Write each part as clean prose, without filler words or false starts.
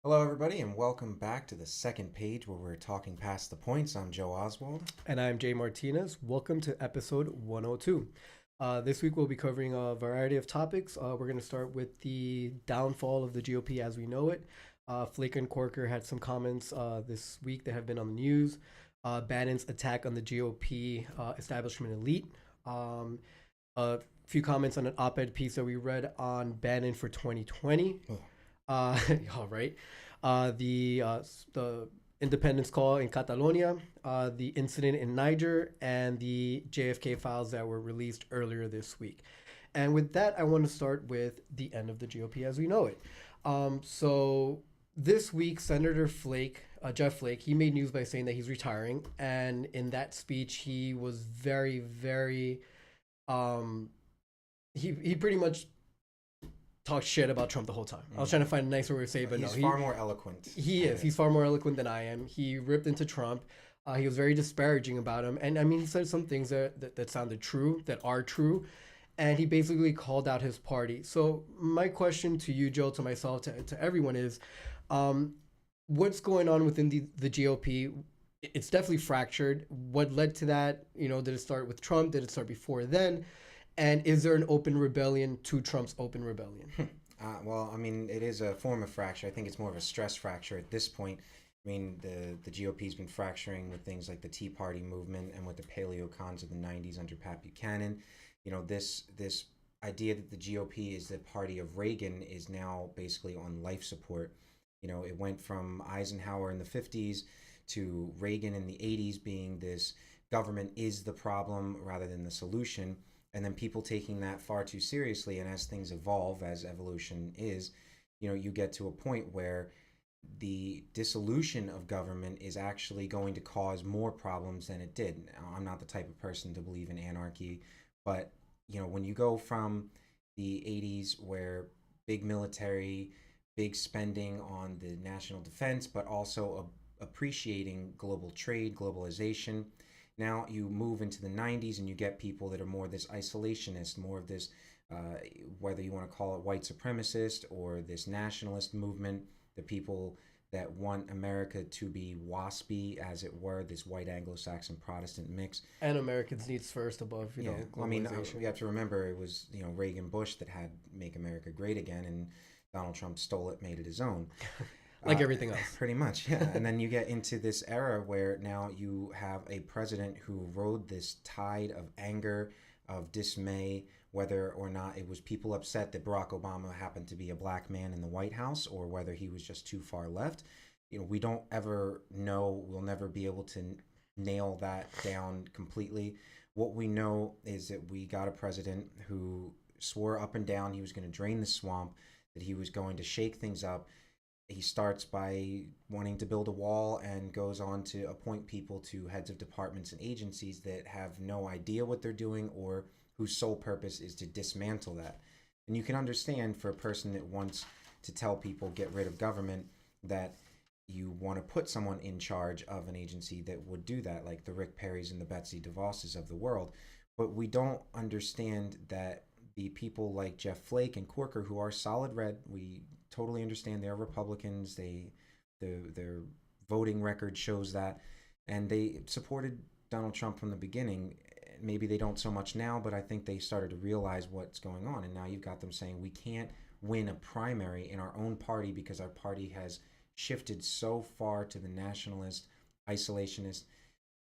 Hello, everybody, and welcome back to the second page where we're talking past the points. I'm Joe Oswald. And I'm Jay Martinez. Welcome to episode 102. This week we'll be covering a variety of topics. We're going to start with the downfall of the GOP as we know it. Flake and Corker had some comments this week that have been on the news. Bannon's attack on the GOP establishment elite. A few comments on an op-ed piece that we read on Bannon for 2020. All right. The independence call in Catalonia, the incident in Niger, and the JFK files that were released earlier this week. And with that, I want to start with the end of the GOP as we know it. So this week, Senator Flake, Jeff Flake, he made news by saying that he's retiring, and in that speech, he was very, very, um, he pretty much talked shit about Trump the whole time. I was trying to find a nicer way to say it, but He's no, far more eloquent. he is. He's far more eloquent than I am. He ripped into Trump. He was very disparaging about him, and I mean, he said some things that sounded true, that are true, and he basically called out his party. So my question to you, Joe, to myself, to everyone is, um, what's going on within the GOP? It's definitely fractured. What led to that? You know, did it start with Trump? Did it start before then? And is there an open rebellion to Trump's open rebellion? Well, I mean, it is a form of fracture. I think it's more of a stress fracture at this point. I mean, the GOP's been fracturing with things like the Tea Party movement and with the paleo cons of the '90s under Pat Buchanan. This idea that the GOP is the party of Reagan is now basically on life support. It went from Eisenhower in the '50s to Reagan in the '80s being this government is the problem rather than the solution, and then people taking that far too seriously. And as things evolve, as evolution is, you get to a point where the dissolution of government is actually going to cause more problems than it did. Now, I'm not the type of person to believe in anarchy, but when you go from the '80s where big military, big spending on the national defense, but also appreciating global trade, globalization, now you move into the '90s and you get people that are more this isolationist, more of this, whether you want to call it white supremacist or this nationalist movement, the people that want America to be waspy, as it were, this white Anglo-Saxon Protestant mix. And Americans needs first above, Yeah, I mean, globalization. you have to remember it was Reagan Bush that had Make America Great Again, and Donald Trump stole it, made it his own. Like everything else. Pretty much, yeah. And then you get into this era where now you have a president who rode this tide of anger, of dismay, whether or not it was people upset that Barack Obama happened to be a black man in the White House or whether he was just too far left. We don't ever know. We'll never be able to nail that down completely. What we know is that we got a president who swore up and down he was going to drain the swamp, that he was going to shake things up. He starts by wanting to build a wall and goes on to appoint people to heads of departments and agencies that have no idea what they're doing or whose sole purpose is to dismantle that. And you can understand for a person that wants to tell people get rid of government that you want to put someone in charge of an agency that would do that, like the Rick Perrys and the Betsy DeVosses of the world. But we don't understand that the people like Jeff Flake and Corker, who are solid red, we totally understand they're Republicans. Their voting record shows that, and they supported Donald Trump from the beginning. Maybe they don't so much now, but I think they started to realize what's going on, and now you've got them saying we can't win a primary in our own party because our party has shifted so far to the nationalist, isolationist,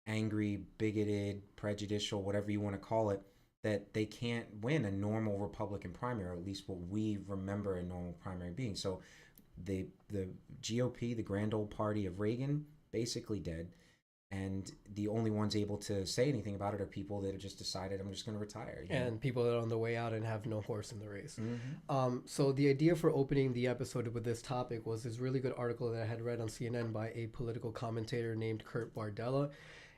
angry, bigoted, prejudicial, whatever you want to call it, that they can't win a normal Republican primary, or at least what we remember a normal primary being. So the GOP, the grand old party of Reagan, basically dead. And the only ones able to say anything about it are people that have just decided, I'm just going to retire. And people that are on the way out and have no horse in the race. Mm-hmm. So the idea for opening the episode with this topic was this really good article that I had read on CNN by a political commentator named Kurt Bardella,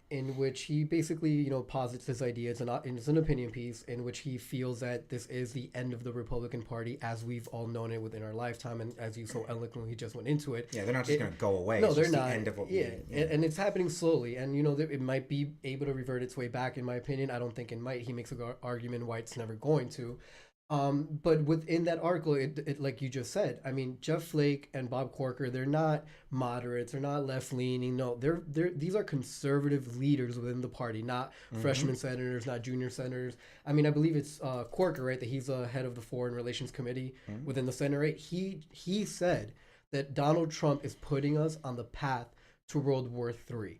in which he basically, posits this idea. It's an opinion piece in which he feels that this is the end of the Republican Party as we've all known it within our lifetime, and as you so eloquently just went into it. Yeah, they're not just going to go away. No, it's they're just not. The end of what yeah, we. Yeah. And it's happening slowly, and it might be able to revert its way back. In my opinion, I don't think it might. He makes a good argument why it's never going to. But within that article, it like you just said, I mean, Jeff Flake and Bob Corker, they're not moderates, they're not left leaning. No, they're these are conservative leaders within the party, not freshman senators, not junior senators. I mean, I believe it's Corker, right? That he's the head of the Foreign Relations Committee within the Senate, right? He said that Donald Trump is putting us on the path to World War III.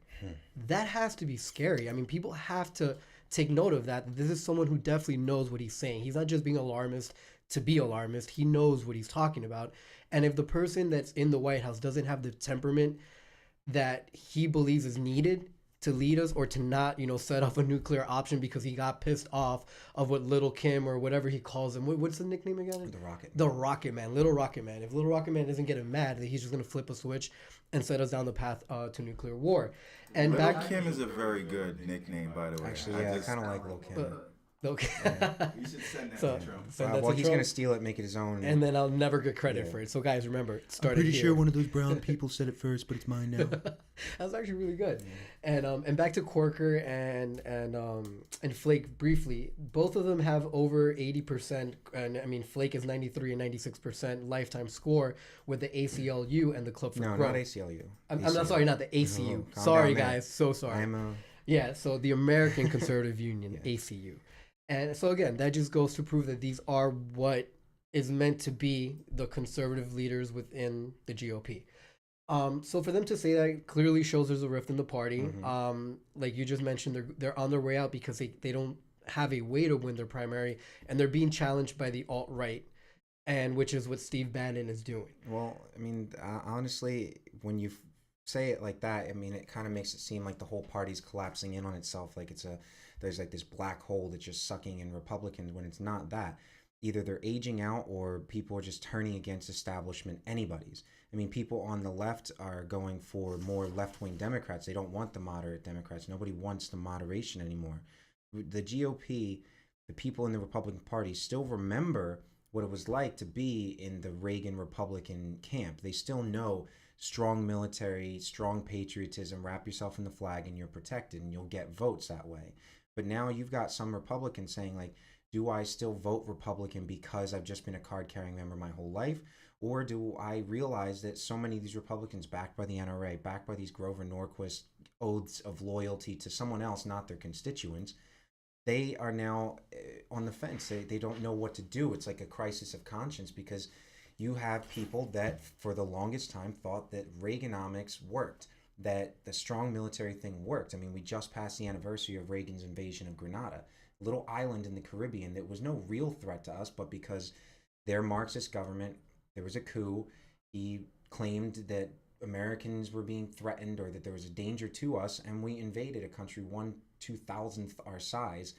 That has to be scary. I mean, people have to take note of that. This is someone who definitely knows what he's saying. He's not just being alarmist to be alarmist. He knows what he's talking about. And if the person that's in the White House doesn't have the temperament that he believes is needed to lead us, or to not, set off a nuclear option because he got pissed off of what Little Kim or whatever he calls him. What's the nickname again? The Rocket. The Rocket Man. Little Rocket Man. If Little Rocket Man doesn't get him mad, that he's just going to flip a switch and set us down the path to nuclear war. And Little back Kim is a very good nickname, by the way. Actually, yeah, I kind of like Lil Kim. Okay. You should send that So- to Trump. so that's Well, a he's Trump, gonna steal it, make it his own. and then I'll never get credit for it. So guys, remember, it started here. of those brown people said it first, but it's mine now. That was actually really good. And back to Corker and Flake briefly. Both of them have over 80%, and I mean Flake is 93 and 96% lifetime score with the ACLU and the Club for no, Growth. not ACLU. I'm not sorry, not the ACU. No, calm Sorry, down, man. guys, so sorry. I'm a Yeah, so the American Conservative Union, ACU. And so again, that just goes to prove that these are what is meant to be the conservative leaders within the GOP. So for them to say that clearly shows there's a rift in the party. Like you just mentioned, they're on their way out because they don't have a way to win their primary, and they're being challenged by the alt-right, and which is what Steve Bannon is doing. Well, I mean, honestly, when you say it like that, I mean, it kind of makes it seem like the whole party's collapsing in on itself, like there's like this black hole that's just sucking in Republicans, when it's not that. Either they're aging out or people are just turning against establishment anybody's. I mean, people on the left are going for more left-wing Democrats. They don't want the moderate Democrats. Nobody wants the moderation anymore. The GOP, the people in the Republican Party still remember what it was like to be in the Reagan Republican camp. They still know strong military, strong patriotism, wrap yourself in the flag and you're protected and you'll get votes that way. But now you've got some Republicans saying, like, do I still vote Republican because I've just been a card-carrying member my whole life? Or do I realize that so many of these Republicans backed by the NRA, backed by these Grover Norquist oaths of loyalty to someone else, not their constituents, they are now on the fence. They don't know what to do. It's like a crisis of conscience, because you have people that for the longest time thought that Reaganomics worked, that the strong military thing worked. I mean, we just passed the anniversary of Reagan's invasion of Grenada, a little island in the Caribbean that was no real threat to us, but because their Marxist government, there was a coup, he claimed that Americans were being threatened or that there was a danger to us, and we invaded a country 1/2000th our size.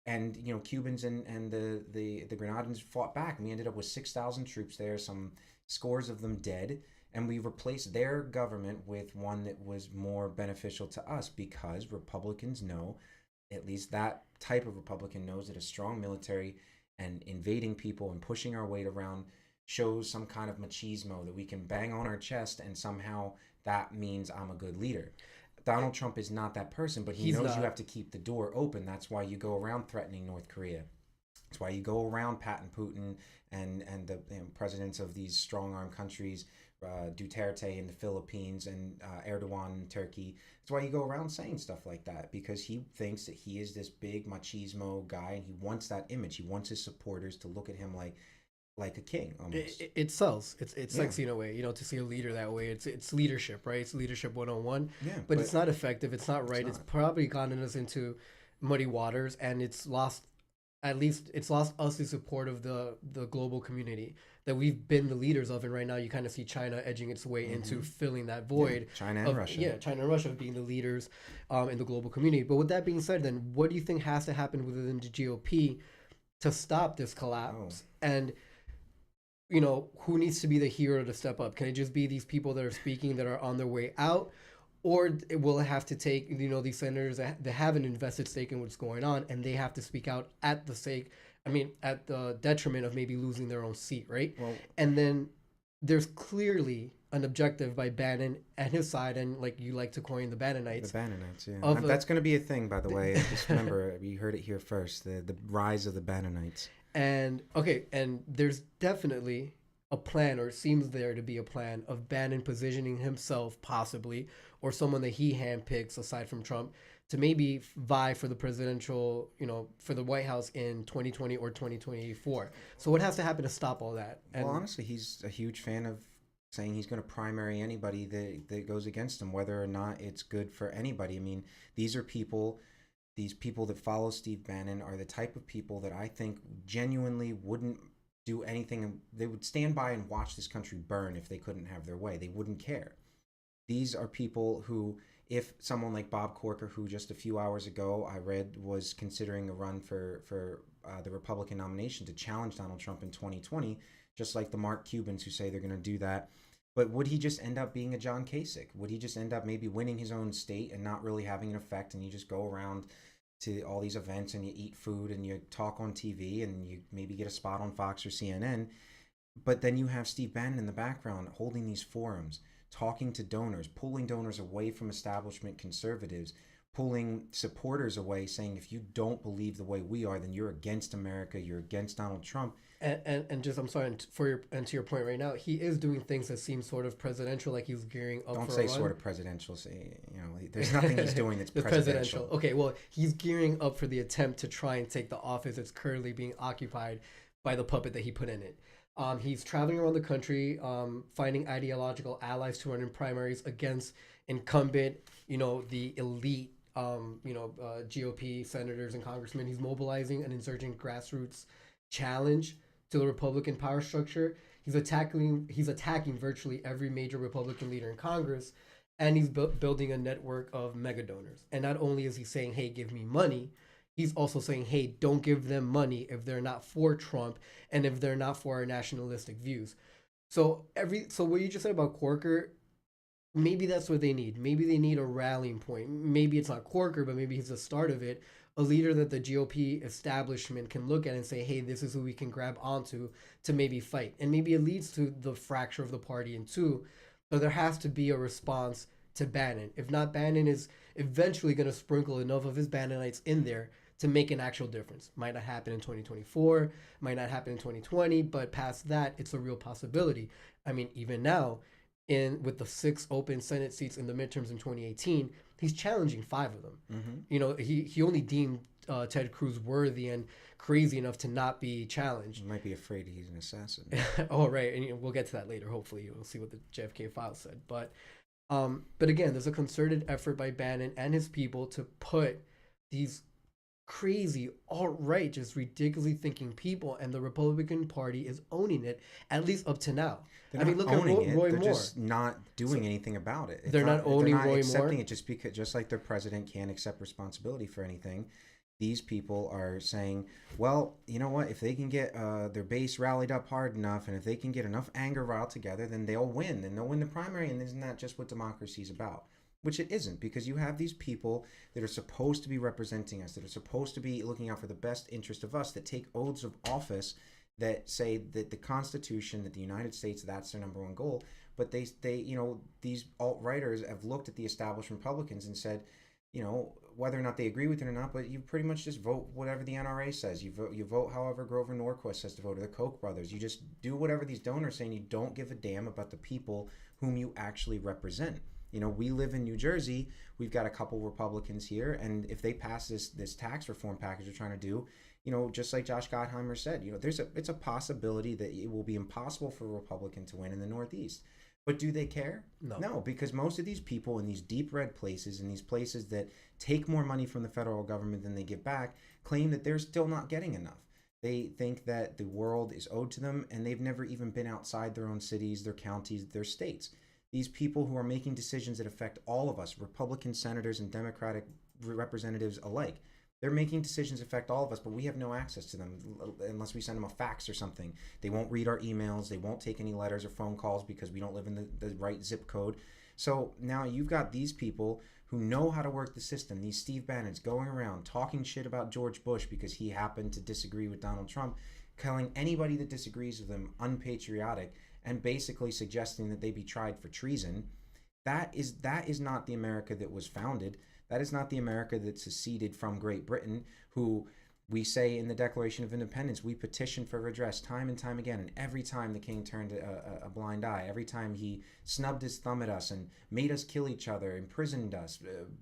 And Cubans and the Grenadins fought back, and we ended up with 6,000 troops there, some scores of them dead, and we replaced their government with one that was more beneficial to us, because Republicans know, at least that type of Republican knows, that a strong military and invading people and pushing our weight around shows some kind of machismo, that we can bang on our chest and somehow that means I'm a good leader. Donald Trump is not that person, but he knows you have to keep the door open. That's why you go around threatening North Korea. That's why you go around patting Putin and the presidents of these strong-armed countries, Duterte in the Philippines and Erdogan in Turkey. That's why you go around saying stuff like that, because he thinks that he is this big machismo guy, and he wants that image. He wants his supporters to look at him like a king almost. It sells. It's sexy in a way, to see a leader that way. It's leadership, right? It's leadership 101. Yeah, but it's not effective. It's not right. It's probably gotten us into muddy waters, and it's lost us the support of the global community that we've been the leaders of. And right now you kind of see China edging its way into filling that void. Yeah, China and Russia. Yeah, China and Russia being the leaders in the global community. But with that being said, then what do you think has to happen within the GOP to stop this collapse? And who needs to be the hero to step up? Can it just be these people that are speaking that are on their way out? Or will it have to take, these senators that have an invested stake in what's going on, and they have to speak out at the detriment of maybe losing their own seat, right? Well, and then there's clearly an objective by Bannon and his side, and like you like to coin the Bannonites. The Bannonites, yeah. That's going to be a thing, by the way. Just remember, you heard it here first, the rise of the Bannonites. And okay, and there's definitely a plan, or it seems there to be a plan, of Bannon positioning himself possibly, or someone that he handpicks aside from Trump, to maybe vie for the presidential, for the White House in 2020 or 2024. So what has to happen to stop all that? And Well, honestly, he's a huge fan of saying he's going to primary anybody that goes against him, whether or not it's good for anybody. I mean, these are people, these people that follow Steve Bannon are the type of people that I think genuinely wouldn't do anything. They would stand by and watch this country burn if they couldn't have their way. They wouldn't care. These are people who, if someone like Bob Corker, who just a few hours ago I read was considering a run for the Republican nomination to challenge Donald Trump in 2020, just like the Mark Cubans who say they're going to do that. But would he just end up being a John Kasich? Would he just end up maybe winning his own state and not really having an effect, and you just go around to all these events and you eat food and you talk on TV and you maybe get a spot on Fox or CNN? But then you have Steve Bannon in the background holding these forums, talking to donors, pulling donors away from establishment conservatives, pulling supporters away, saying if you don't believe the way we are, then you're against America, you're against Donald Trump. and just, I'm sorry, and to your point right now, he is doing things that seem sort of presidential, like he's gearing up Don't for say a run. sort of presidential. Say, there's nothing he's doing that's The presidential. Okay, well, he's gearing up for the attempt to try and take the office that's currently being occupied by the puppet that he put in it. He's traveling around the country, finding ideological allies to run in primaries against incumbent, the elite, GOP senators and congressmen. He's mobilizing an insurgent grassroots challenge to the Republican power structure. He's attacking virtually every major Republican leader in Congress, and he's building a network of mega donors. And not only is he saying, "Hey, give me money," he's also saying, "Hey, don't give them money if they're not for Trump and if they're not for our nationalistic views." So what you just said about Corker, maybe that's what they need. Maybe they need a rallying point. Maybe it's not Corker, but maybe he's the start of it. A leader that the GOP establishment can look at and say, "Hey, this is who we can grab onto to maybe fight." And maybe it leads to the fracture of the party in two. But there has to be a response to Bannon. If not, Bannon is eventually going to sprinkle enough of his Bannonites in there to make an actual difference. Might not happen in 2024, might not happen in 2020, but past that, it's a real possibility. I mean, even now, with the 6 open Senate seats in the midterms in 2018, he's challenging 5 of them. Mm-hmm. He only deemed Ted Cruz worthy and crazy enough to not be challenged. You might be afraid he's an assassin. Oh, right, and we'll get to that later. Hopefully, you'll see what the JFK files said. But again, there's a concerted effort by Bannon and his people to put these crazy, alt-right, just ridiculously thinking people, and the Republican Party is owning it, at least up to now. They're not look owning at Roy it. They're Moore. just not doing anything about it. They're not owning they're not Roy accepting Moore. it just like their president can't accept responsibility for anything. These people are saying, well, you know what? If they can get their base rallied up hard enough, and if they can get enough anger riled together, then they'll win. And they'll win the primary. And isn't that just what democracy is about? Which it isn't, because you have these people that are supposed to be representing us, that are supposed to be looking out for the best interest of us, that take oaths of office that say that the Constitution, that the United States, that's their number one goal. But they these alt-righters have looked at the established Republicans and said, whether or not they agree with it or not, but you pretty much just vote whatever the NRA says. You vote however Grover Norquist says to vote, or the Koch brothers. You just do whatever these donors say, and you don't give a damn about the people whom you actually represent. We live in New Jersey. We've got a couple Republicans here, and if they pass this tax reform package they're trying to do, just like Josh Gottheimer said, it's a possibility that it will be impossible for a Republican to win in the Northeast. But do they care? No, because most of these people in these deep red places, in these places that take more money from the federal government than they give back, claim that they're still not getting enough. They think that the world is owed to them, and they've never even been outside their own cities, their counties, their states. These people who are making decisions that affect all of us, Republican senators and Democratic representatives alike, they're making decisions that affect all of us, but we have no access to them unless we send them a fax or something. They won't read our emails. They won't take any letters or phone calls because we don't live in the right zip code. So now you've got these people who know how to work the system, these Steve Bannons going around talking shit about George Bush because he happened to disagree with Donald Trump, calling anybody that disagrees with him unpatriotic, and basically suggesting that they be tried for treason. That is not the America that was founded. That is not the America that seceded from Great Britain, who We say in the Declaration of Independence, we petition for redress time and time again. And every time the king turned a blind eye, every time he snubbed his thumb at us and made us kill each other, imprisoned us,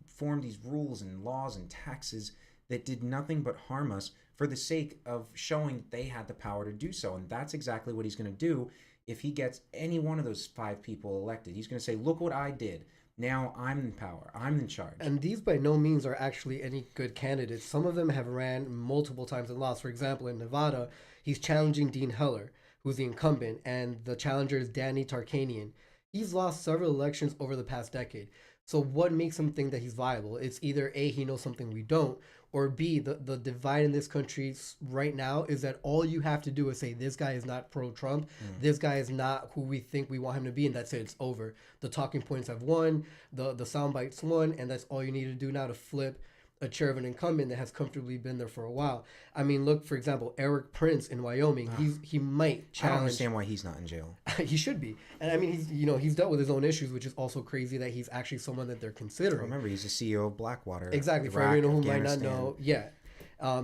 formed these rules and laws and taxes that did nothing but harm us for the sake of showing that they had the power to do so. And that's exactly what he's going to do if he gets any one of those 5 people elected. He's going to say, look what I did. Now I'm in power. I'm in charge. And these by no means are actually any good candidates. Some of them have ran multiple times and lost. For example, in Nevada, he's challenging Dean Heller, who's the incumbent, and the challenger is Danny Tarkanian. He's lost several elections over the past decade. So what makes him think that he's viable? It's either A, he knows something we don't, or B, the divide in this country right now is that all you have to do is say, this guy is not pro-Trump, this guy is not who we think we want him to be, and that's it, it's over. The talking points have won, the sound bites won, and that's all you need to do now to flip a chair of an incumbent that has comfortably been there for a while. I mean, look, for example, Eric Prince in Wyoming, he might challenge. I don't understand why he's not in jail. He should be. And I mean, he's dealt with his own issues, which is also crazy that he's actually someone that they're considering. Remember, he's the CEO of Blackwater. Exactly. For everyone who might not know, yeah.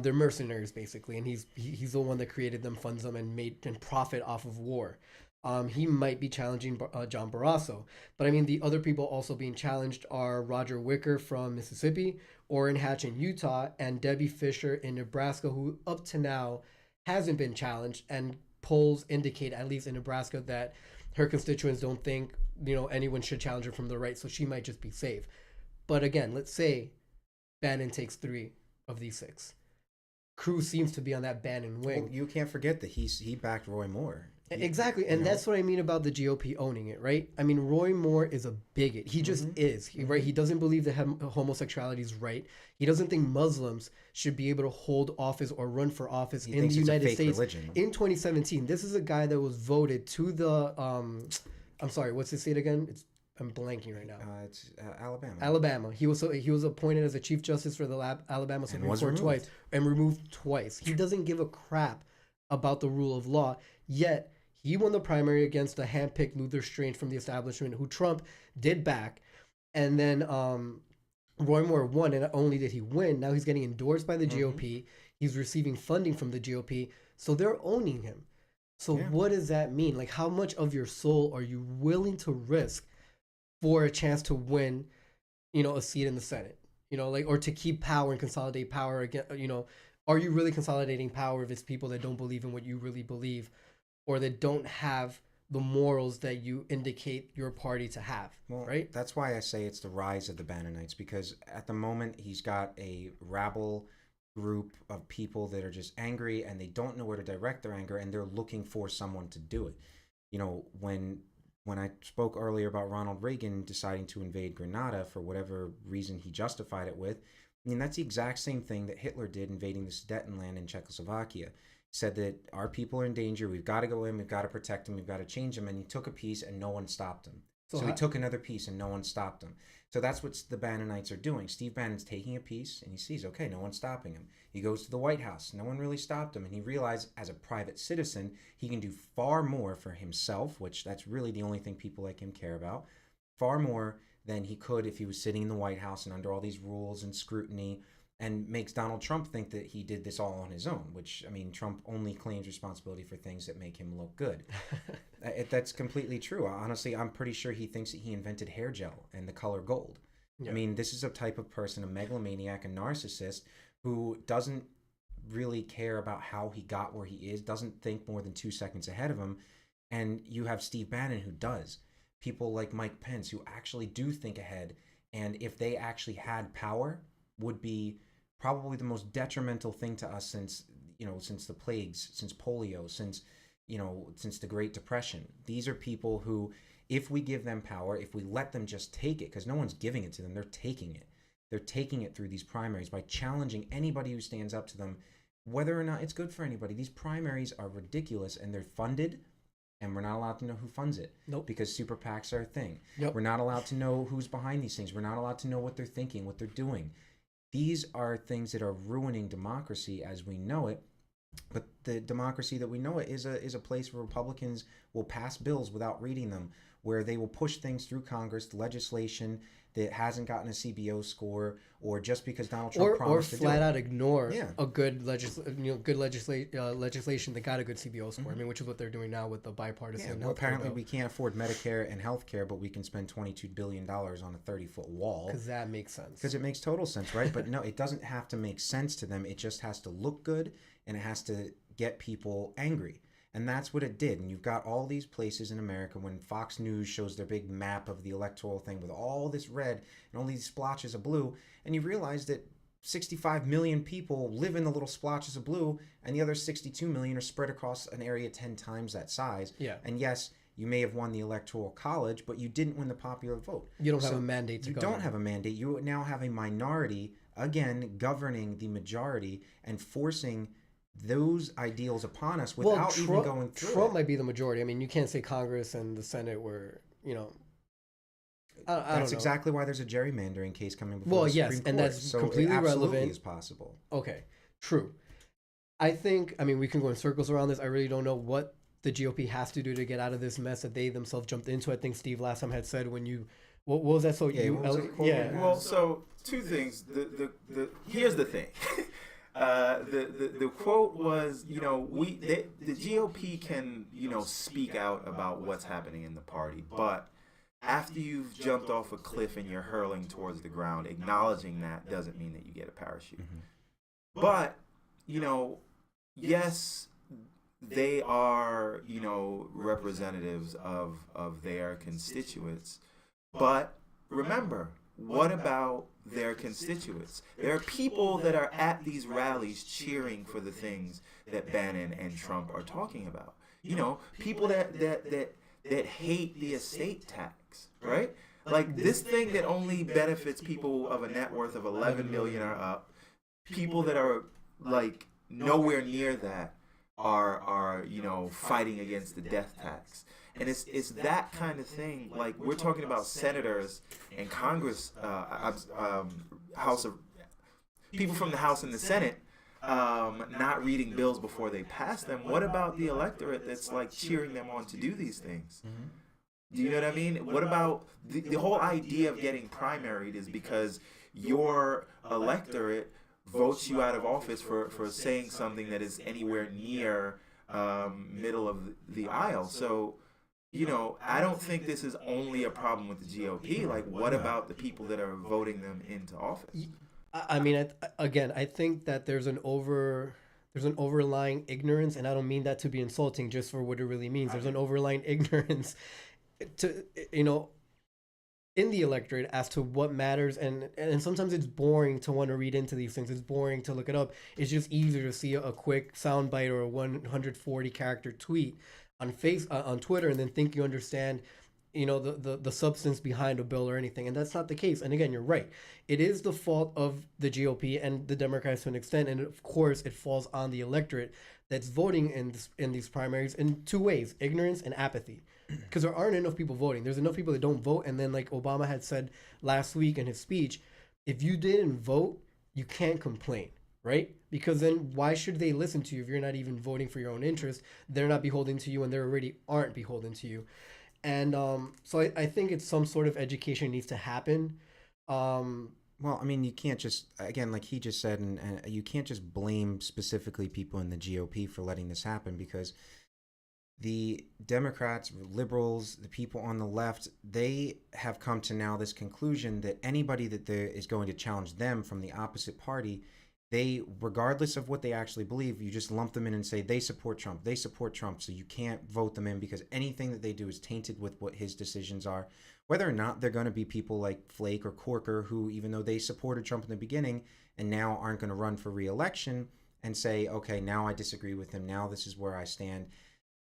They're mercenaries, basically, and he's the one that created them, funds them, and profit off of war. He might be challenging John Barrasso. But I mean, the other people also being challenged are Roger Wicker from Mississippi, Orrin Hatch in Utah, and Debbie Fisher in Nebraska, who up to now hasn't been challenged. And polls indicate, at least in Nebraska, that her constituents don't think anyone should challenge her from the right, so she might just be safe. But again, let's say Bannon takes 3 of these 6. Cruz seems to be on that Bannon wing. Well, you can't forget that he backed Roy Moore. Exactly, and that's what I mean about the GOP owning it, right? I mean, Roy Moore is a bigot. He just is, right? He doesn't believe that homosexuality is right. He doesn't think Muslims should be able to hold office or run for office in the United States in 2017. This is a guy that was voted to the I'm sorry, what's the state again? I'm blanking right now. It's Alabama. Alabama. He was appointed as a chief justice for the Alabama Supreme Court twice and removed twice. He doesn't give a crap about the rule of law, yet he won the primary against a handpicked Luther Strange from the establishment, who Trump did back. And then Roy Moore won, and not only did he win, now he's getting endorsed by the GOP. He's receiving funding from the GOP. So they're owning him. So what does that mean? Like, how much of your soul are you willing to risk for a chance to win, a seat in the Senate? Or to keep power and consolidate power again, are you really consolidating power if it's people that don't believe in what you really believe, or that don't have the morals that you indicate your party to have, right? That's why I say it's the rise of the Bannonites, because at the moment he's got a rabble group of people that are just angry and they don't know where to direct their anger, and they're looking for someone to do it. When I spoke earlier about Ronald Reagan deciding to invade Grenada for whatever reason he justified it with, I mean, that's the exact same thing that Hitler did invading the Sudetenland in Czechoslovakia. Said that our people are in danger, we've got to go in, we've got to protect them, we've got to change them, and he took a piece and no one stopped him. So he took another piece and no one stopped him. So that's what the Bannonites are doing. Steve Bannon's taking a piece and he sees, okay, no one's stopping him. He goes to the White House, no one really stopped him, and he realized as a private citizen, he can do far more for himself, which that's really the only thing people like him care about, far more than he could if he was sitting in the White House and under all these rules and scrutiny, and makes Donald Trump think that he did this all on his own, which, I mean, Trump only claims responsibility for things that make him look good. That's completely true. Honestly, I'm pretty sure he thinks that he invented hair gel and the color gold. Yeah. I mean, this is a type of person, a megalomaniac, a narcissist, who doesn't really care about how he got where he is, doesn't think more than 2 seconds ahead of him. And you have Steve Bannon, who does. People like Mike Pence, who actually do think ahead, and if they actually had power, would be probably the most detrimental thing to us since the plagues, since polio, since the Great Depression. These are people who, if we give them power, if we let them just take it, because no one's giving it to them, they're taking it. They're taking it through these primaries by challenging anybody who stands up to them, whether or not it's good for anybody. These primaries are ridiculous, and they're funded, and we're not allowed to know who funds it. Nope. Because super PACs are a thing. Yep. We're not allowed to know who's behind these things. We're not allowed to know what they're thinking, what they're doing. These are things that are ruining democracy as we know it. But the democracy that we know it is a place where Republicans will pass bills without reading them, where they will push things through Congress, legislation that hasn't gotten a CBO score, or just because Donald Trump or promised to do flat it. out ignore Yeah. a good legislation that got a good CBO score. I mean, which is what they're doing now with the bipartisan. Yeah, well, healthcare apparently bill, we can't afford Medicare and health care, but we can spend $22 billion on a 30-foot wall. because that makes sense. Because it makes total sense, right? But no, it doesn't have to make sense to them. It just has to look good, and it has to get people angry. And that's what it did. And you've got all these places in America when Fox News shows their big map of the electoral thing with all this red and all these splotches of blue, and you realize that 65 million people live in the little splotches of blue, and the other 62 million are spread across an area 10 times that size. Yeah. And yes, you may have won the electoral college, but you didn't win the popular vote. You don't have a mandate to You govern. don't have a mandate. You now have a minority, again, governing the majority and forcing those ideals upon us without even going through Trump it. might be the majority. I mean, you can't say Congress and the Senate were, I don't That's know. exactly why there's a gerrymandering case coming before Well, the yes, Supreme and Court. that's So completely it absolutely relevant. is possible. Okay, true. I mean, we can go in circles around this. I really don't know what the GOP has to do to get out of this mess that they themselves jumped into. I think Steve last time had said what was that? So Yeah, you, what was it called? yeah. Well, so two things. The here's the thing. The quote was, the GOP can, speak out about what's happening in the party, but after you've jumped off a cliff and you're hurling towards the ground, acknowledging that doesn't mean that you get a parachute. But, yes, they are, representatives of their constituents, but remember, what about their constituents? There are people that are at these rallies cheering for the things that Bannon and Trump are talking about. People that hate the estate tax, right? Like this thing that only benefits people of a net worth of 11 million or up. People that are like nowhere near that are fighting against the death tax. And it's that kind of thing. Like we're talking about senators and Congress, House of people from the House and the Senate, not reading bills before they pass them. What about the electorate that's like cheering them on to do these things? Do you know what I mean? What about the whole idea of getting primaried is because your electorate votes you out of office for saying something that is anywhere near middle of the aisle. So, I don't think this is only a problem with the GOP. Like, what about the people that are voting them into office? I mean, I think that there's an overlying ignorance, and I don't mean that to be insulting, just for what it really means. There's an overlying ignorance to in the electorate as to what matters, and sometimes it's boring to want to read into these things. It's boring to look it up. It's just easier to see a quick soundbite or a 140 character tweet on Twitter, and then think you understand the substance behind a bill or anything. And that's not the case. And again, you're right. It is the fault of the GOP and the Democrats to an extent, and of course it falls on the electorate that's voting in these primaries in two ways: ignorance and apathy. Because there aren't enough people voting. There's enough people that don't vote. And then, like Obama had said last week in his speech, if you didn't vote, you can't complain, right? Because then why should they listen to you if you're not even voting for your own interest? They're not beholden to you, and they already aren't beholden to you. And so I think it's some sort of education needs to happen. Well, I mean, you can't just, again, like he just said, and you can't just blame specifically people in the GOP for letting this happen, because the Democrats, liberals, the people on the left, they have come to now this conclusion that anybody that is going to challenge them from the opposite party, they, regardless of what they actually believe, you just lump them in and say they support Trump. They support Trump, so you can't vote them in because anything that they do is tainted with what his decisions are. Whether or not they're going to be people like Flake or Corker, who, even though they supported Trump in the beginning and now aren't going to run for re-election and say, okay, now I disagree with him. Now this is where I stand.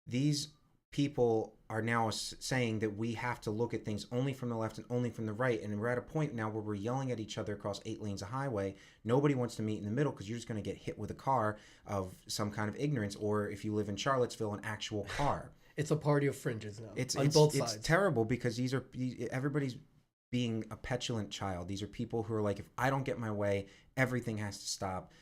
These people are now saying that we have to look at things only from the left and only from the right. And we're at a point now where we're yelling at each other across 8 lanes of highway. Nobody wants to meet in the middle because you're just going to get hit with a car of some kind of ignorance. Or if you live in Charlottesville, an actual car. It's a party of fringes now. It's both sides. It's terrible because everybody's being a petulant child. These are people who are like, if I don't get my way, everything has to stop.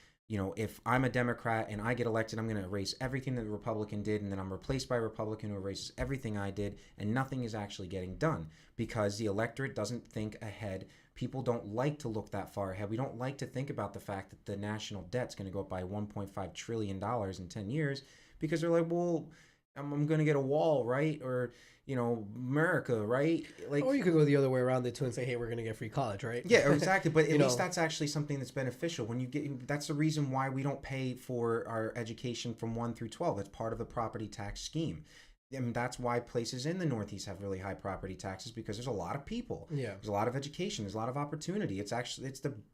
if I'm a Democrat and I get elected, I'm going to erase everything that the Republican did, and then I'm replaced by a Republican who erases everything I did, and nothing is actually getting done because the electorate doesn't think ahead. People don't like to look that far ahead. We don't like to think about the fact that the national debt's going to go up by $1.5 trillion in 10 years because they're like, well, I'm going to get a wall, right? Or, America, right? Like, Or you could go the other way around it too and say, hey, we're going to get free college, right? yeah, exactly. But at You least know. that's actually something that's beneficial. That's the reason why we don't pay for our education from 1 through 12. It's part of the property tax scheme. I mean, that's why places in the Northeast have really high property taxes because there's a lot of people. Yeah. There's a lot of education. There's a lot of opportunity. It's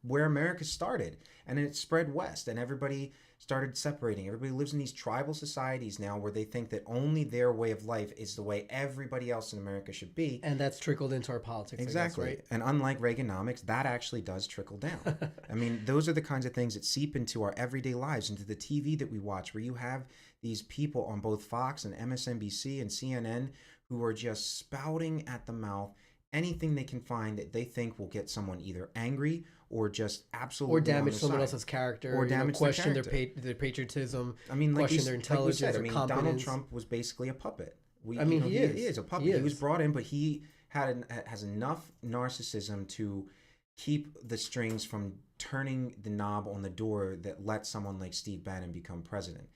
where America started, and then it spread west, and everybody started separating. Everybody lives in these tribal societies now where they think that only their way of life is the way everybody else in America should be. And that's trickled into our politics. Exactly. I guess, right? And unlike Reaganomics, that actually does trickle down. I mean, those are the kinds of things that seep into our everyday lives, into the TV that we watch, where you have these people on both Fox and MSNBC and CNN who are just spouting at the mouth anything they can find that they think will get someone either angry or just absolutely Or damage on someone their else's side. character, Or damage their question character. their patriotism, I mean, like question their like we intelligence said, or I mean, competence. Donald Trump was basically a puppet. I mean, he is a puppet. He He was is. brought in, but he has enough narcissism to keep the strings from turning the knob on the door that lets someone like Steve Bannon become president.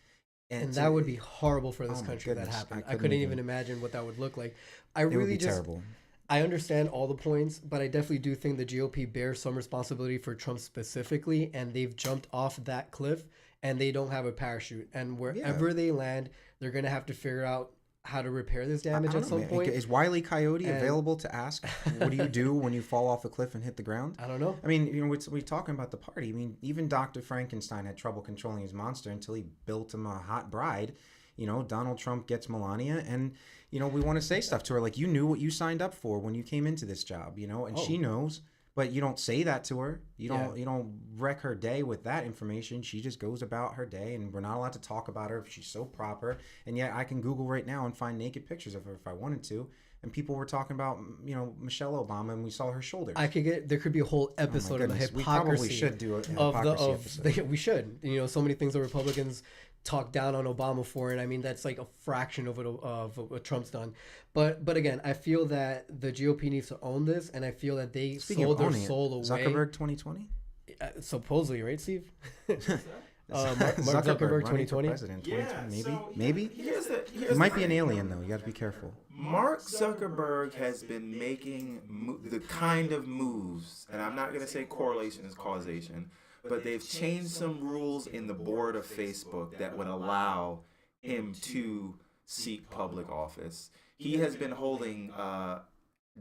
And that would be horrible for this Oh my country if that goodness, happened. I I couldn't couldn't even- even imagine what that would look like. I it would really be just terrible. I understand all the points, but I definitely do think the GOP bears some responsibility for Trump specifically, and they've jumped off that cliff and they don't have a parachute. And wherever they land, they're gonna have to figure out how to repair this damage I don't at some know, man. point. Is Wile E. Coyote And- available to ask? What do you do when you fall off a cliff and hit the ground? I don't know. I mean, we're talking about the party. I mean, even Dr. Frankenstein had trouble controlling his monster until he built him a hot bride. Donald Trump gets Melania, and we want to say stuff to her like, you knew what you signed up for when you came into this job, and she knows, but you don't say that to her. You don't wreck her day with that information. She just goes about her day, and we're not allowed to talk about her if she's so proper. And yet I can Google right now and find naked pictures of her if I wanted to. And people were talking about, Michelle Obama, and we saw her shoulders. There could be a whole episode of the goodness. hypocrisy. We probably should do a of hypocrisy episode. we should. So many things the Republicans talk down on Obama for, and I mean that's like a fraction of what Trump's done. But again, I feel that the GOP needs to own this, and I feel that they Speaking sold of their owning soul it, away. Zuckerberg 2020? Supposedly, right, Steve? Mark Zuckerberg Zuckerberg running for 2020. president Yeah, 2020, so maybe. here's He might the be an thing. alien though. You got to be careful. Mark Zuckerberg has been making the kind of moves, and I'm not going to say correlation is causation, but they've changed some rules in the board of Facebook that would allow him to seek public office. He has been holding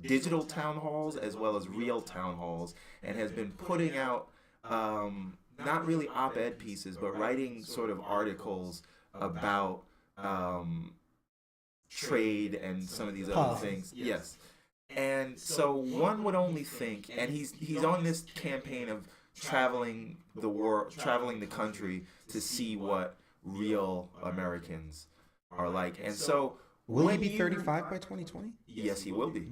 digital town halls as well as real town halls, and has been putting out not really op-ed pieces, but writing sort of articles about trade and some of these other Policies. things. Yes. And so one would only think, and he's on this campaign of traveling the world, traveling the country to see what real Americans are like. And so Will he when be you- 35 by 2020? Yes, he will be.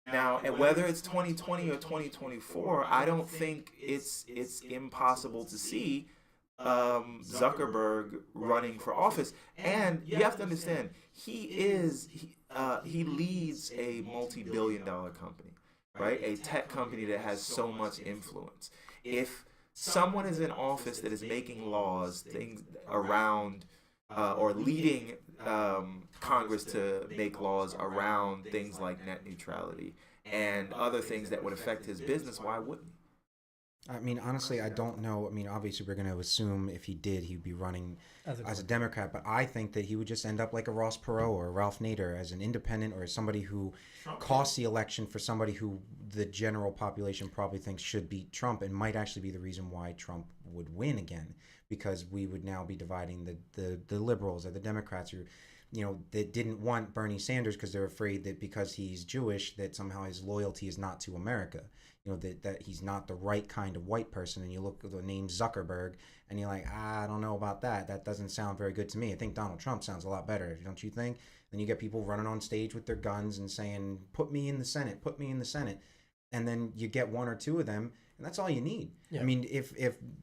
Now, and whether it's 2020 or 2024, I don't think it's impossible to see Zuckerberg running for office. And you have to understand, he leads a multi-billion-dollar company, right? A tech company that has so much influence. If someone is in office that is making laws, things around or leading Congress to make laws around things like net neutrality and other things that would affect his business, why wouldn't he? I mean, honestly, I don't know. I mean, obviously, we're going to assume if he did, he'd be running as a Democrat. But I think that he would just end up like a Ross Perot or a Ralph Nader as an independent or as somebody who cost the election for somebody who the general population probably thinks should beat Trump and might actually be the reason why Trump would win again, because we would now be dividing the liberals or the Democrats who, that didn't want Bernie Sanders because they're afraid that because he's Jewish that somehow his loyalty is not to America. That he's not the right kind of white person. And you look at the name Zuckerberg and you're like, I don't know about that. That doesn't sound very good to me. I think Donald Trump sounds a lot better, don't you think? Then you get people running on stage with their guns and saying, put me in the Senate, put me in the Senate. and then you get one or two of them, and that's all you need. Yeah. I mean, if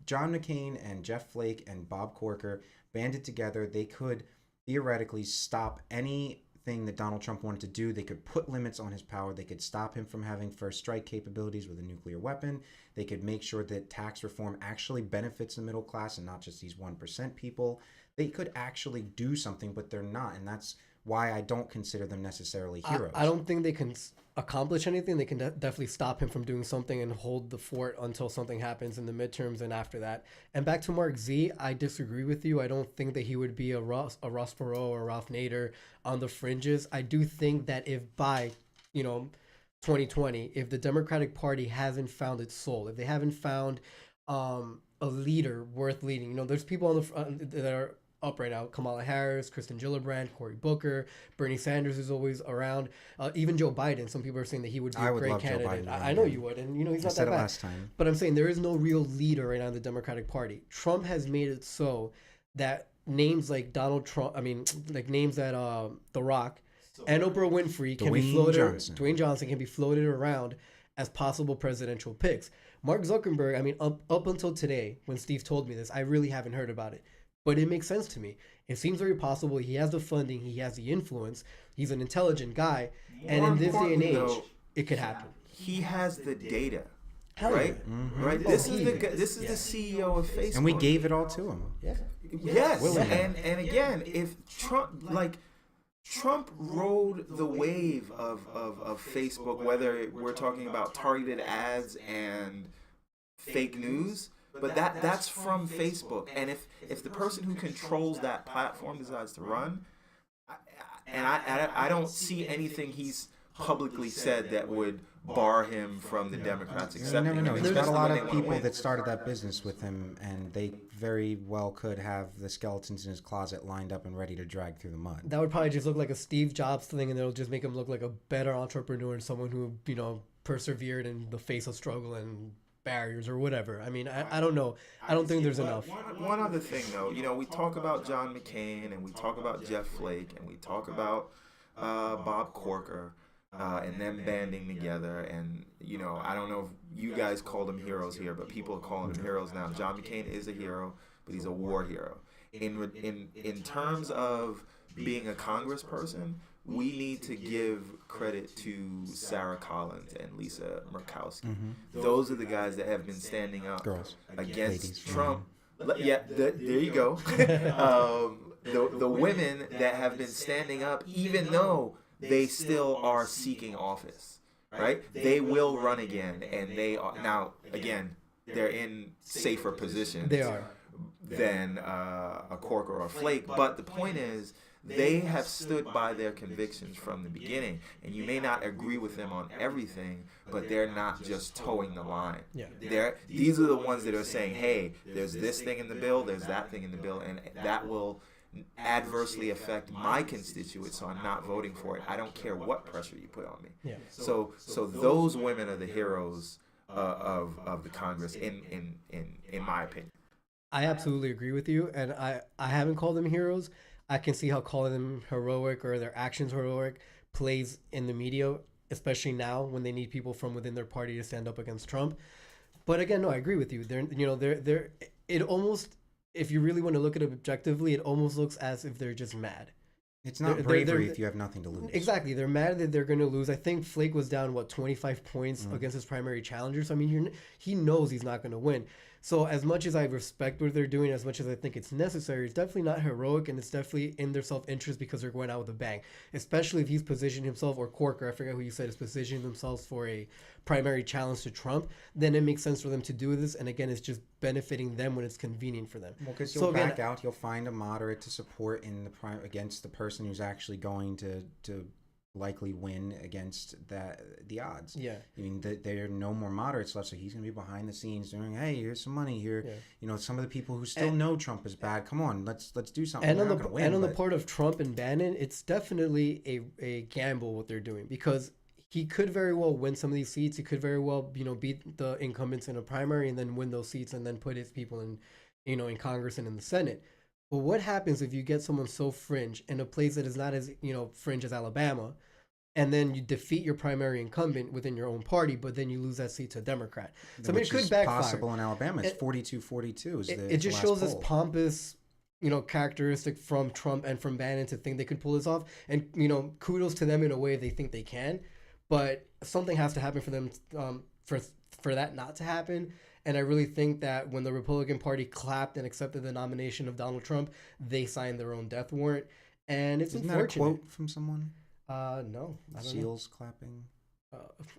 John McCain and Jeff Flake and Bob Corker banded together, they could theoretically stop anything that Donald Trump wanted to do. They could put limits on his power. They could stop him from having first strike capabilities with a nuclear weapon. They could make sure that tax reform actually benefits the middle class and not just these 1% people. They could actually do something, but they're not, and that's why I don't consider them necessarily heroes. I don't think they can accomplish anything. They can definitely stop him from doing something and hold the fort until something happens in the midterms and after that. And back to Mark Z, I disagree with you. I don't think that he would be a Ross Perot or Ralph Nader on the fringes. I do think that if by, 2020, if the Democratic Party hasn't found its soul, if they haven't found a leader worth leading, there's people on the front that are up right now: Kamala Harris, Kristen Gillibrand, Cory Booker, Bernie Sanders is always around. Even Joe Biden. Some people are saying that he would be I a would great love Joe candidate. Biden to I run know again. you would, and he's I not said that it bad. last time. But I'm saying there is no real leader right now in the Democratic Party. Trump has made it so that names like Donald Trump, like names that The Rock and Oprah Winfrey can be Dwayne floated. Johnson. Dwayne Johnson can be floated around as possible presidential picks. Mark Zuckerberg, up until today, when Steve told me this, I really haven't heard about it. But it makes sense to me. It seems very possible. He has the funding. He has the influence. He's an intelligent guy. And in this day and age, it could happen. He has the data, Hell right? yeah. Right. Oh, This is he the is. this is the CEO of Facebook, And we gave it all to him. Yeah. Yes, Willingly. and again, if Trump rode the wave of Facebook, whether we're talking about targeted ads and fake news, but that's from Facebook. And if the person who controls that platform decides to run, I don't see anything he's publicly said that would bar him from the Democrats You accepting never him. know. He's got a especially lot when of they wanna people win. that started that business with him, and they very well could have the skeletons in his closet lined up and ready to drag through the mud. That would probably just look like a Steve Jobs thing, and it'll just make him look like a better entrepreneur and someone who, persevered in the face of struggle and barriers or whatever. I don't know. I don't think there's enough. One other thing, though, we talk about John McCain and we talk about Jeff Flake and we talk about Bob Corker and them banding together. And I don't know if you guys call them heroes here, but people are calling them heroes now. John McCain is a hero, but he's a war hero. In terms of being a congressperson, we need to give credit to Sarah Collins and Lisa Murkowski. Those are the guys that have been standing up Girls. against Ladies. Trump. Yeah, there you go. The women that have been standing up, even though they still are seeking office, right? They will run again, and they are now again. They're in safer positions. They are. Than a Corker or a Flake. But the point is, they have stood by their convictions from the beginning. And you may not agree with them on everything, but they're not just towing the line. Yeah. These are the ones that are saying, hey, there's this thing in the bill, there's that thing in the bill, and that will adversely affect my constituents, so I'm not voting for it. I don't care what pressure you put on me. Yeah. So those women are the heroes of the Congress, in my opinion. I absolutely agree with you, and I haven't called them heroes. I can see how calling them heroic or their actions heroic plays in the media, especially now when they need people from within their party to stand up against Trump. But again, no, I agree with you. They're it almost, if you really want to look at it objectively, it almost looks as if they're just mad. It's not They're- bravery they're- if you have nothing to lose. Exactly. They're mad that they're going to lose. I think Flake was down, 25 points against his primary challenger. So, he knows he's not going to win. So, as much as I respect what they're doing, as much as I think it's necessary, it's definitely not heroic, and it's definitely in their self-interest because they're going out with a bang. Especially if he's positioned himself, or Corker, I forget who you said, is positioning themselves for a primary challenge to Trump, then it makes sense for them to do this. And again, it's just benefiting them when it's convenient for them. Well, because So you'll again- back out, you'll find a moderate to support in the against the person who's actually going to likely win against the odds. Yeah. There are no more moderates left, so he's going to be behind the scenes doing, hey, here's some money here. Yeah. Some of the people who still know Trump is bad. Come on, let's do something. And We're on not the gonna win, and on the but- part of Trump and Bannon, it's definitely a gamble what they're doing, because he could very well win some of these seats. He could very well beat the incumbents in a primary and then win those seats and then put his people in in Congress and in the Senate. But what happens if you get someone so fringe in a place that is not as fringe as Alabama, and then you defeat your primary incumbent within your own party, but then you lose that seat to a Democrat. So I mean, it which could is backfire. possible in Alabama. It's It- 42-42 is It the just last shows this poll. pompous, characteristic from Trump and from Bannon to think they could pull this off. And kudos to them in a way they think they can, but something has to happen for them for that not to happen. And I really think that when the Republican Party clapped and accepted the nomination of Donald Trump, they signed their own death warrant, and it's Isn't that a unfortunate. quote from someone? No, I don't know. Seals clapping.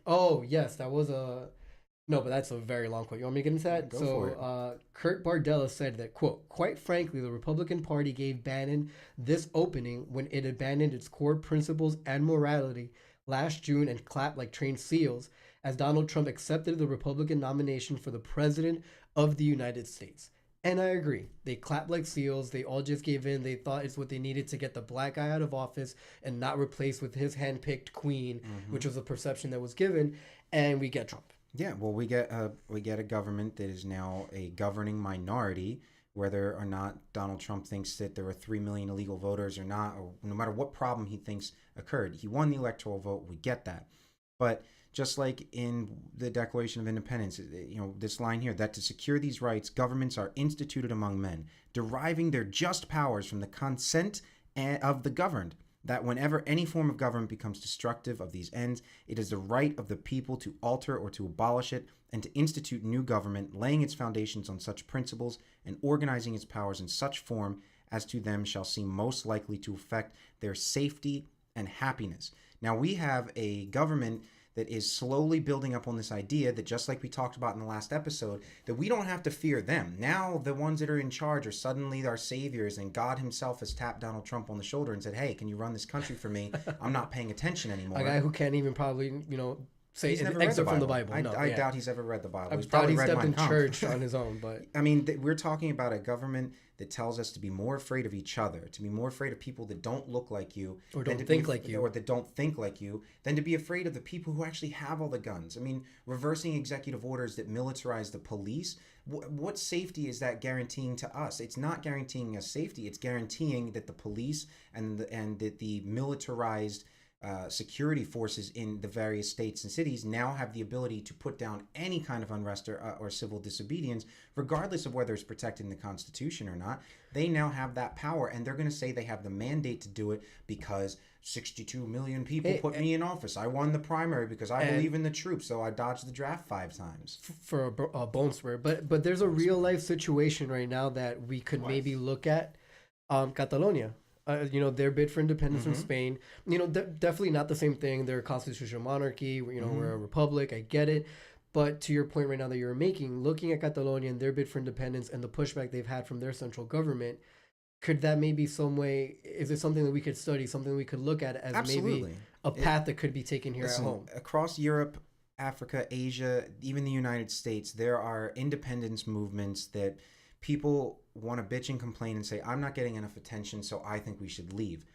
Oh yes, that was a no, but that's a very long quote. You want me to get into that? Go for it. Kurt Bardella said that, quote, quite frankly, the Republican Party gave Bannon this opening when it abandoned its core principles and morality last June and clapped like trained seals as Donald Trump accepted the Republican nomination for the President of the United States. And I agree. They clapped like seals. They all just gave in. They thought it's what they needed to get the black guy out of office and not replaced with his handpicked queen, which was the perception that was given. And we get Trump. Yeah, well, we get a government that is now a governing minority, whether or not Donald Trump thinks that there were 3 million illegal voters or not, or no matter what problem he thinks occurred. He won the electoral vote. We get that. But just like in the Declaration of Independence, this line here, that to secure these rights, governments are instituted among men, deriving their just powers from the consent of the governed, that whenever any form of government becomes destructive of these ends, it is the right of the people to alter or to abolish it, and to institute new government, laying its foundations on such principles and organizing its powers in such form as to them shall seem most likely to affect their safety and happiness. Now we have a government that is slowly building up on this idea that, just like we talked about in the last episode, that we don't have to fear them. Now the ones that are in charge are suddenly our saviors, and God himself has tapped Donald Trump on the shoulder and said, hey, can you run this country for me? I'm not paying attention anymore. A guy who can't even probably, say He's an never read excerpt the from the Bible. Bible. No, I doubt he's ever read the Bible. I He's doubt probably he read stepped Mein in Kampf. church on his own, but I mean, we're talking about a government that tells us to be more afraid of each other, to be more afraid of people that don't look like you, Or than don't to think be, like you. or that don't think like you, than to be afraid of the people who actually have all the guns. I mean, reversing executive orders that militarize the police. What safety is that guaranteeing to us? It's not guaranteeing us safety. It's guaranteeing that the police and that the militarized security forces in the various states and cities now have the ability to put down any kind of unrest or civil disobedience, regardless of whether it's protecting the Constitution or not. They now have that power, and they're going to say they have the mandate to do it because 62 million people put me in office. I won the primary because I believe in the troops, so I dodged the draft 5 times. for a bone spur. But there's a real life situation right now that we could maybe look at. Catalonia. Their bid for independence from Spain. Definitely not the same thing. They're a constitutional monarchy. We're a republic. I get it. But to your point right now that you're making, looking at Catalonia and their bid for independence and the pushback they've had from their central government, could that maybe some way, is it something that we could study, something we could look at as Absolutely. maybe a path that could be taken here Listen, at home? across Europe, Africa, Asia, even the United States, there are independence movements that people want to bitch and complain and say, I'm not getting enough attention, so I think we should leave.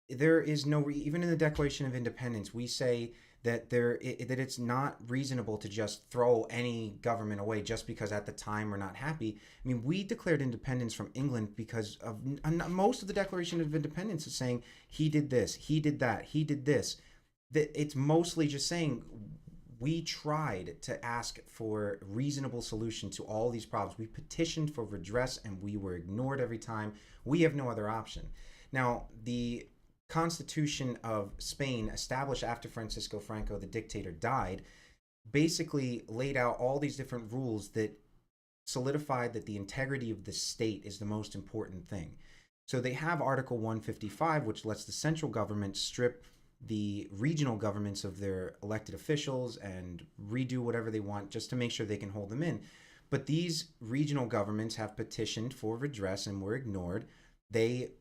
There is no, even in the Declaration of Independence, we say that that it's not reasonable to just throw any government away just because at the time we're not happy. I mean, we declared independence from England because of most of the Declaration of Independence is saying he did this, he did that, he did this. That it's mostly just saying we tried to ask for reasonable solution to all these problems. We petitioned for redress and we were ignored every time. We have no other option. Now, the Constitution of Spain, established after Francisco Franco, the dictator, died, basically laid out all these different rules that solidified that the integrity of the state is the most important thing. So they have Article 155, which lets the central government strip the regional governments of their elected officials and redo whatever they want just to make sure they can hold them in. But these regional governments have petitioned for redress and were ignored. They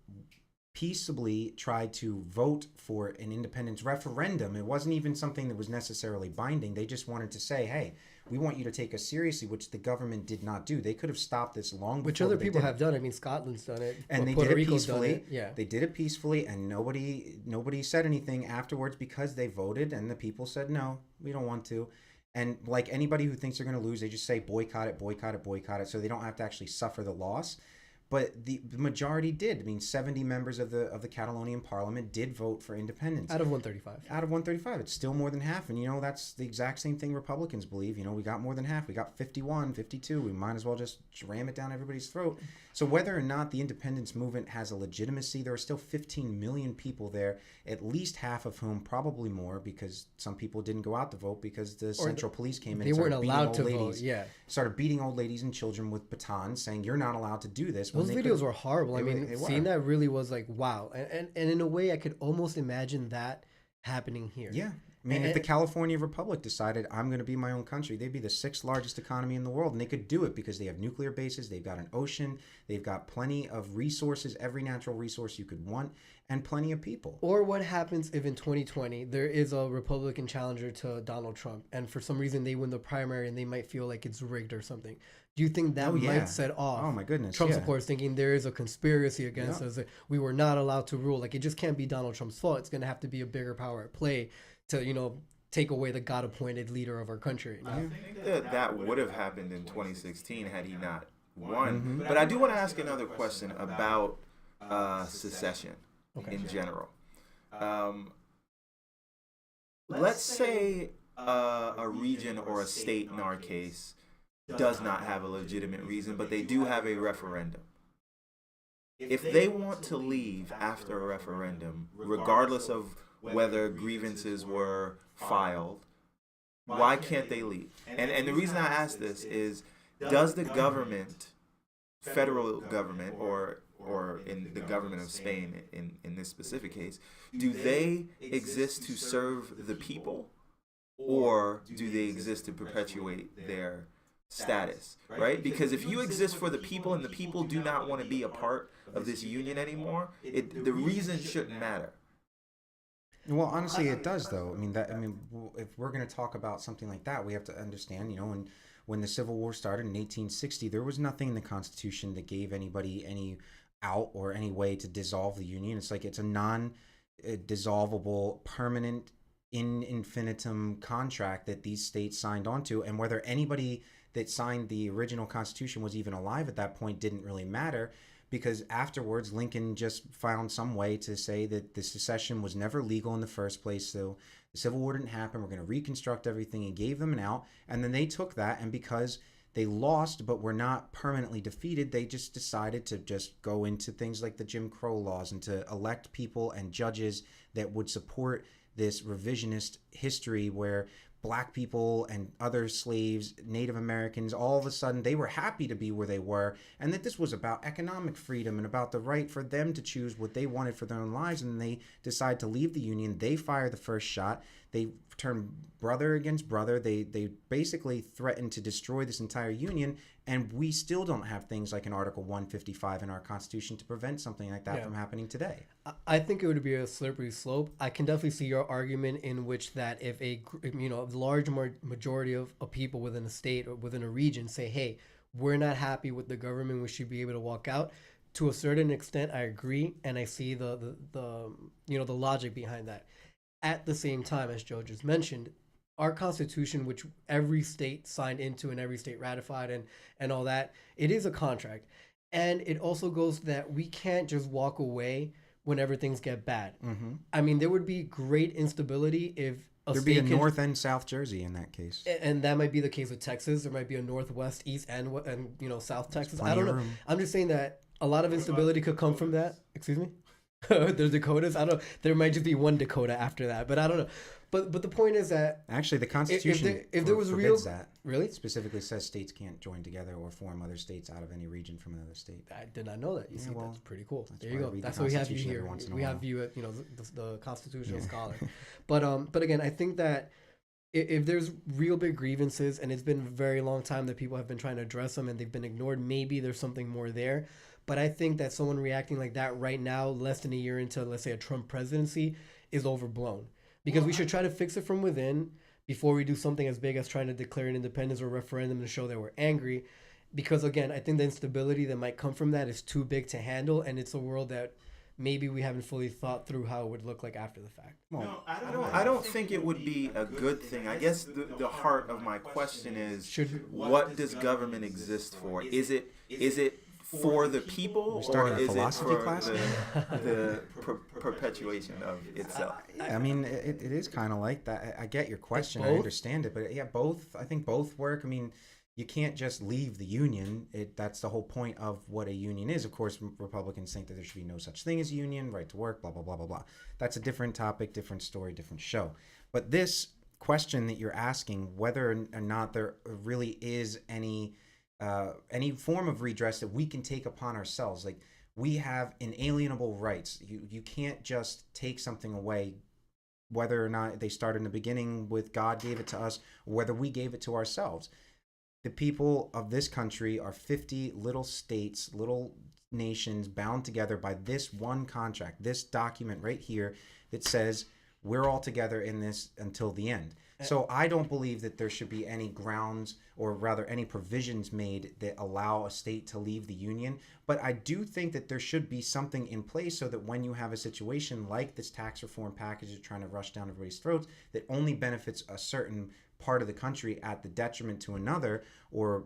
peaceably tried to vote for an independence referendum. It wasn't even something that was necessarily binding. They just wanted to say, hey, we want you to take us seriously, which the government did not do. They could have stopped this long before. Which other they people did. have done. I mean, Scotland's done it. And they Puerto did it Rico's done peacefully. it. Yeah. They did it peacefully, and nobody said anything afterwards because they voted, and the people said, no, we don't want to. And like anybody who thinks they're going to lose, they just say boycott it, boycott it, boycott it, so they don't have to actually suffer the loss. but the majority did. I mean, 70 members of the Catalonian parliament did vote for independence. Out of 135. Out of 135, it's still more than half. And, that's the exact same thing Republicans believe. We got more than half. We got 51, 52. We might as well just ram it down everybody's throat. So whether or not the independence movement has a legitimacy, there are still 15 million people there, at least half of whom, probably more, because some people didn't go out to vote because the Central Police came in They and weren't started beating allowed old to ladies. vote. Yeah. Started beating old ladies and children with batons, saying, you're not allowed to do this. Those videos were horrible. I They mean, were. seeing that really was like, wow. And in a way, I could almost imagine that happening here. Yeah. I mean, if the California Republic decided, I'm going to be my own country, they'd be the 6th largest economy in the world. And they could do it because they have nuclear bases, they've got an ocean, they've got plenty of resources, every natural resource you could want, and plenty of people. Or what happens if in 2020 there is a Republican challenger to Donald Trump, and for some reason they win the primary and they might feel like it's rigged or something? Do you think that might set off Oh my goodness, Trump yeah. supporters thinking there is a conspiracy against us, that we were not allowed to rule? Like, it just can't be Donald Trump's fault. It's going to have to be a bigger power at play to, take away the God-appointed leader of our country. I think that would have happened in 2016 had he not won. Mm-hmm. But I do want to ask another question about secession in general. Let's say a region or a state, in our case, does not have a legitimate reason, but they do have a referendum. If they want to leave after a referendum, regardless of whether grievances were filed, why can't they leave? And the reason I ask this is, does the government, federal government, or in the government of Spain in this specific case, do they exist to serve the people, or do they exist to perpetuate their status, right? Because if you exist for the people and the people do not want to be a part of this union anymore, the reason shouldn't matter. Well, honestly, it does, though. If we're going to talk about something like that, we have to understand, when the Civil War started in 1860, there was nothing in the Constitution that gave anybody any out or any way to dissolve the Union. It's like it's a non-dissolvable, permanent, in infinitum contract that these states signed onto, and whether anybody that signed the original Constitution was even alive at that point didn't really matter, because afterwards Lincoln just found some way to say that the secession was never legal in the first place, so the Civil War didn't happen, we're going to reconstruct everything, and gave them an out. And then they took that, and because they lost but were not permanently defeated, they just decided to just go into things like the Jim Crow laws and to elect people and judges that would support this revisionist history where Black people and other slaves, Native Americans, all of a sudden they were happy to be where they were, and that this was about economic freedom and about the right for them to choose what they wanted for their own lives. And they decide to leave the Union. They fire the first shot. They turn brother against brother. They basically threaten to destroy this entire Union, and we still don't have things like an Article 155 in our Constitution to prevent something like that from happening today. I think it would be a slippery slope. I can definitely see your argument in which that if a large majority of people within a state or within a region say, hey, we're not happy with the government, we should be able to walk out. To a certain extent, I agree, and I see the logic behind that. At the same time, as Joe just mentioned, our Constitution, which every state signed into and every state ratified and all that, it is a contract. And it also goes that we can't just walk away whenever things get bad. Mm-hmm. I mean, there would be great instability if there'd be a North and South Jersey in that case. And that might be the case with Texas. There might be a Northwest, East, and South Texas. I don't know. I'm just saying that a lot of instability could come from that. Excuse me? There's Dakotas. I don't. There might just be one Dakota after that, but I don't know. But the point is that actually the Constitution if there was forbids real that. Really It specifically says states can't join together or form other states out of any region from another state. I did not know that. You see, that's pretty cool. There you why I go. read the That's why we have you Constitution here. every once in a We while. have you at the constitutional scholar. But again, I think that if there's real big grievances and it's been a very long time that people have been trying to address them and they've been ignored, maybe there's something more there. But I think that someone reacting like that right now, less than a year into, let's say, a Trump presidency, is overblown. Because we should try to fix it from within before we do something as big as trying to declare an independence or referendum to show that we're angry. Because, again, I think the instability that might come from that is too big to handle, and it's a world that maybe we haven't fully thought through how it would look like after the fact. No, I don't think it would be a good thing. I guess the heart of my question is, what does government exist for? Is it for the people, We're starting or a is it philosophy for class? the perpetuation of itself? Yeah, I mean, it is kind of like that. I get your question. I both? understand it, but yeah, both. I think both work. I mean, you can't just leave the union. That's the whole point of what a union is. Of course, Republicans think that there should be no such thing as a union, right to work, blah blah blah blah blah. That's a different topic, different story, different show. But this question that you're asking, whether or not there really is any form of redress that we can take upon ourselves, like we have inalienable rights. You can't just take something away, whether or not they started in the beginning with God gave it to us, or whether we gave it to ourselves. The people of this country are 50 little states, little nations bound together by this one contract, this document right here that says we're all together in this until the end. So I don't believe that there should be any grounds, or rather any provisions made that allow a state to leave the union. But I do think that there should be something in place so that when you have a situation like this tax reform package that's trying to rush down everybody's throats, that only benefits a certain part of the country at the detriment to another, or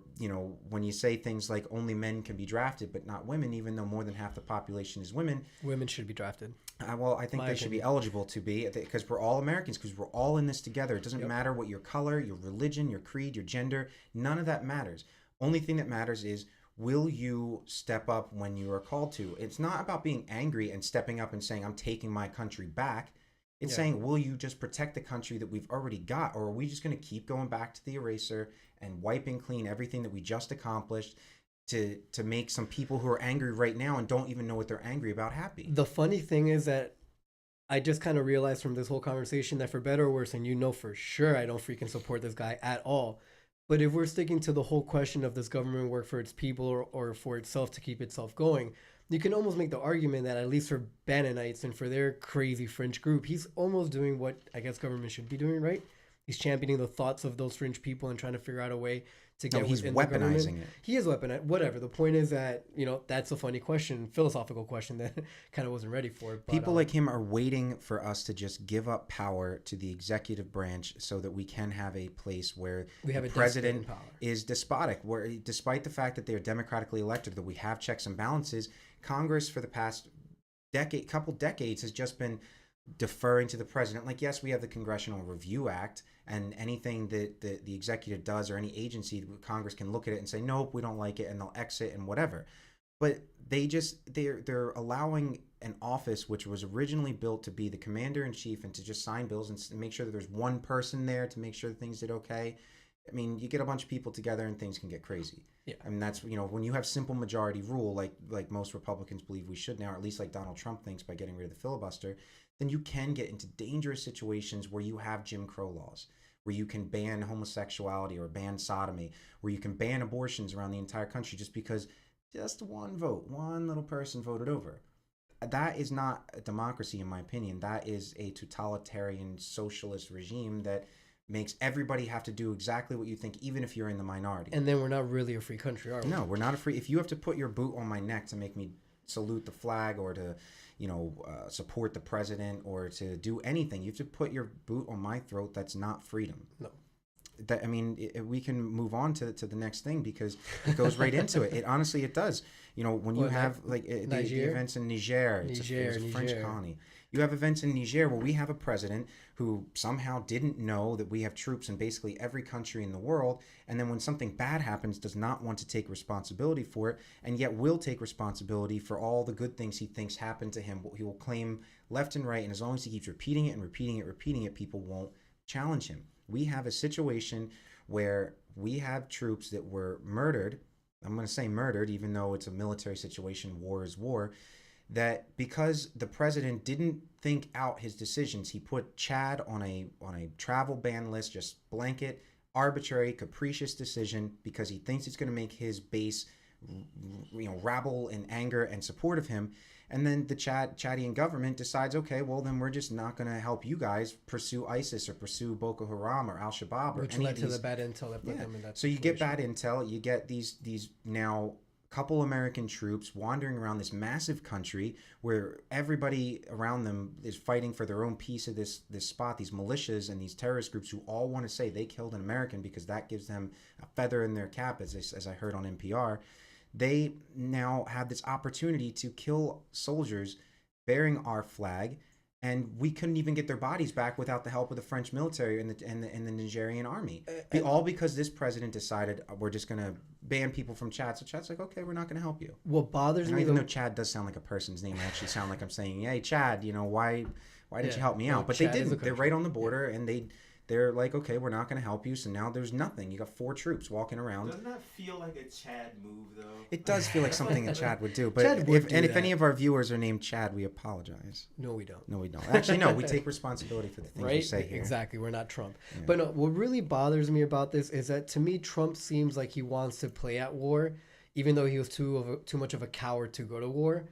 when you say things like only men can be drafted but not women, even though more than half the population is women. Women should be drafted. Well, I think they should be eligible to be, because we're all Americans, because we're all in this together. It doesn't matter what your color, your religion, your creed, your gender, none of that matters. Only thing that matters is, will you step up when you are called to? It's not about being angry and stepping up and saying, I'm taking my country back. It's saying, will you just protect the country that we've already got? Or are we just going to keep going back to the eraser and wiping clean everything that we just accomplished to make some people who are angry right now and don't even know what they're angry about happy? The funny thing is that I just kind of realized from this whole conversation that, for better or worse, and for sure I don't freaking support this guy at all. But if we're sticking to the whole question of does government work for its people or for itself to keep itself going, you can almost make the argument that at least for Bannonites and for their crazy fringe group, he's almost doing what I guess government should be doing, right? He's championing the thoughts of those fringe people and trying to figure out a way to get he's within the government. weaponizing it. He is weaponizing. Whatever. The point is that, that's a funny question, philosophical question that kind of wasn't ready for it. But, people like him are waiting for us to just give up power to the executive branch so that we can have a place where we have the a president power. is despotic, where despite the fact that they are democratically elected, that we have checks and balances, Congress for the past couple decades has just been deferring to the president. Like, yes, we have the Congressional Review Act, and anything that the executive does, or any agency, Congress can look at it and say, nope, we don't like it, and they'll exit and whatever. But they're allowing an office which was originally built to be the commander in chief and to just sign bills and make sure that there's one person there to make sure that things did okay. I mean, you get a bunch of people together and things can get crazy. Yeah. I mean, that's, when you have simple majority rule, like most Republicans believe we should now, or at least like Donald Trump thinks by getting rid of the filibuster, then you can get into dangerous situations where you have Jim Crow laws, where you can ban homosexuality or ban sodomy, where you can ban abortions around the entire country just because just one little person voted over. That is not a democracy, in my opinion. That is a totalitarian socialist regime that makes everybody have to do exactly what you think, even if you're in the minority. And then we're not really a free country, are we? No, we're not a free. If you have to put your boot on my neck to make me salute the flag, or to, support the president, or to do anything, you have to put your boot on my throat. That's not freedom. No. That, I mean, we can move on to the next thing, because it goes right into it. It honestly, it does. When you have like the events in Niger, it's a French colony. You have events in Niger where we have a president who somehow didn't know that we have troops in basically every country in the world, and then when something bad happens, does not want to take responsibility for it, and yet will take responsibility for all the good things he thinks happened to him. He will claim left and right, and as long as he keeps repeating it and repeating it, people won't challenge him. We have a situation where we have troops that were murdered. I'm going to say murdered, even though it's a military situation. War is war. That because the president didn't think out his decisions, he put Chad on a travel ban list, just blanket, arbitrary, capricious decision, because he thinks it's going to make his base, rabble in anger and support of him. And then the Chadian government decides, okay, well, then we're just not going to help you guys pursue ISIS or pursue Boko Haram or Al-Shabaab, or which any led of to these. the bad intel that put them in that So you situation. get bad intel, you get these now couple American troops wandering around this massive country where everybody around them is fighting for their own piece of this spot, these militias and these terrorist groups who all want to say they killed an American because that gives them a feather in their cap, as I heard on NPR. they now have this opportunity to kill soldiers bearing our flag, and we couldn't even get their bodies back without the help of the French military and the Nigerian army. All because this president decided we're just going to ban people from Chad. So Chad's like, okay, we're not going to help you. What bothers And me even though, though Chad does sound like a person's name, I actually sound like I'm saying, hey, Chad, why didn't Yeah, you help me no, out? But Chad they is a didn't. They're country. right on the border, and they're like, okay, we're not going to help you. So now there's nothing. You got 4 troops walking around. Doesn't that feel like a Chad move, though? It does feel like something that Chad would do. But Chad would do if that. any of our viewers are named Chad, we apologize. no, we don't. No, we don't. Actually, no, we take responsibility for the things we Right? say here. Exactly. We're not Trump. Yeah. But no, what really bothers me about this is that to me, Trump seems like he wants to play at war, even though he was too much of a coward to go to war.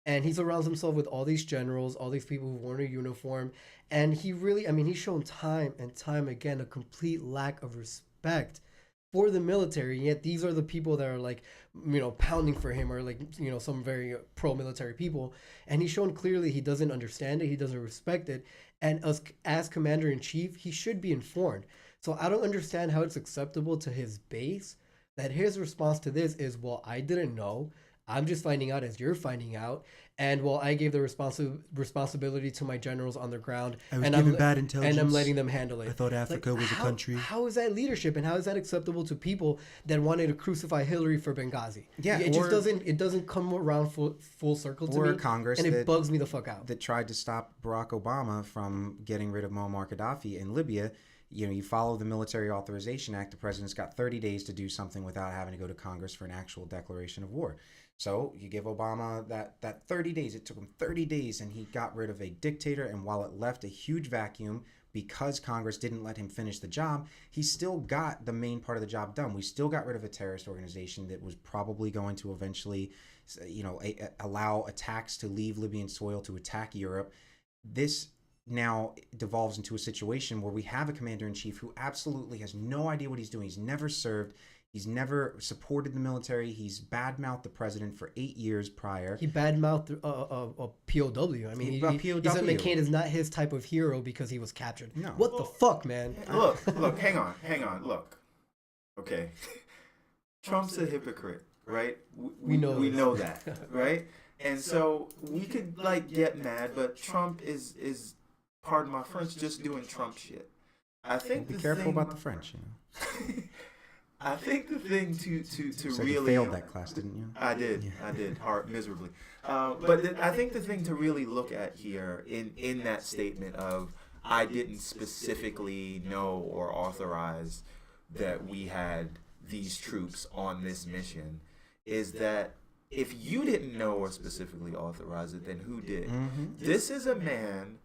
And he surrounds himself with all these generals, all these people who worn a uniform. And he really, I mean, he's shown time and time again a complete lack of respect for the military. Yet these are the people that are like, pounding for him, or like, some very pro-military people. And he's shown clearly he doesn't understand it. He doesn't respect it. And as commander in chief, he should be informed. So I don't understand how it's acceptable to his base that his response to this is, well, I didn't know. I'm just finding out as you're finding out. And well, I gave the responsibility to my generals on the ground. I was and given I'm, bad intelligence. And I'm letting them handle it. I thought Africa was a country. How is that leadership, and how is that acceptable to people that wanted to crucify Hillary for Benghazi? Yeah, it just doesn't come around full circle to Or me. a Congress and it that- bugs me the fuck out. that tried to stop Barack Obama from getting rid of Muammar Gaddafi in Libya. You follow the Military Authorization Act. The president's got 30 days to do something without having to go to Congress for an actual declaration of war. So you give Obama that 30 days. It took him 30 days, and he got rid of a dictator. And while it left a huge vacuum because Congress didn't let him finish the job, he still got the main part of the job done. We still got rid of a terrorist organization that was probably going to eventually, allow attacks to leave Libyan soil to attack Europe. This now devolves into a situation where we have a commander-in-chief who absolutely has no idea what he's doing. He's never served. He's never supported the military. He's badmouthed the president for 8 years prior. He badmouthed a POW. I mean, he said McCain is not his type of hero because he was captured. No. What the fuck, man? Look, hang on, look. Okay. Trump's a hypocrite, right? We know we this. know that, right? And so we could get mad, but Trump is pardon my French, just doing Trump shit. I think Be careful about the French. I think the thing to So really you failed that class, didn't you? I did hard miserably. But I think the thing to really look at here in that statement of I didn't specifically know or authorize that we had these troops on this mission is that if you didn't know or specifically authorize it, then who did? Mm-hmm. This is a man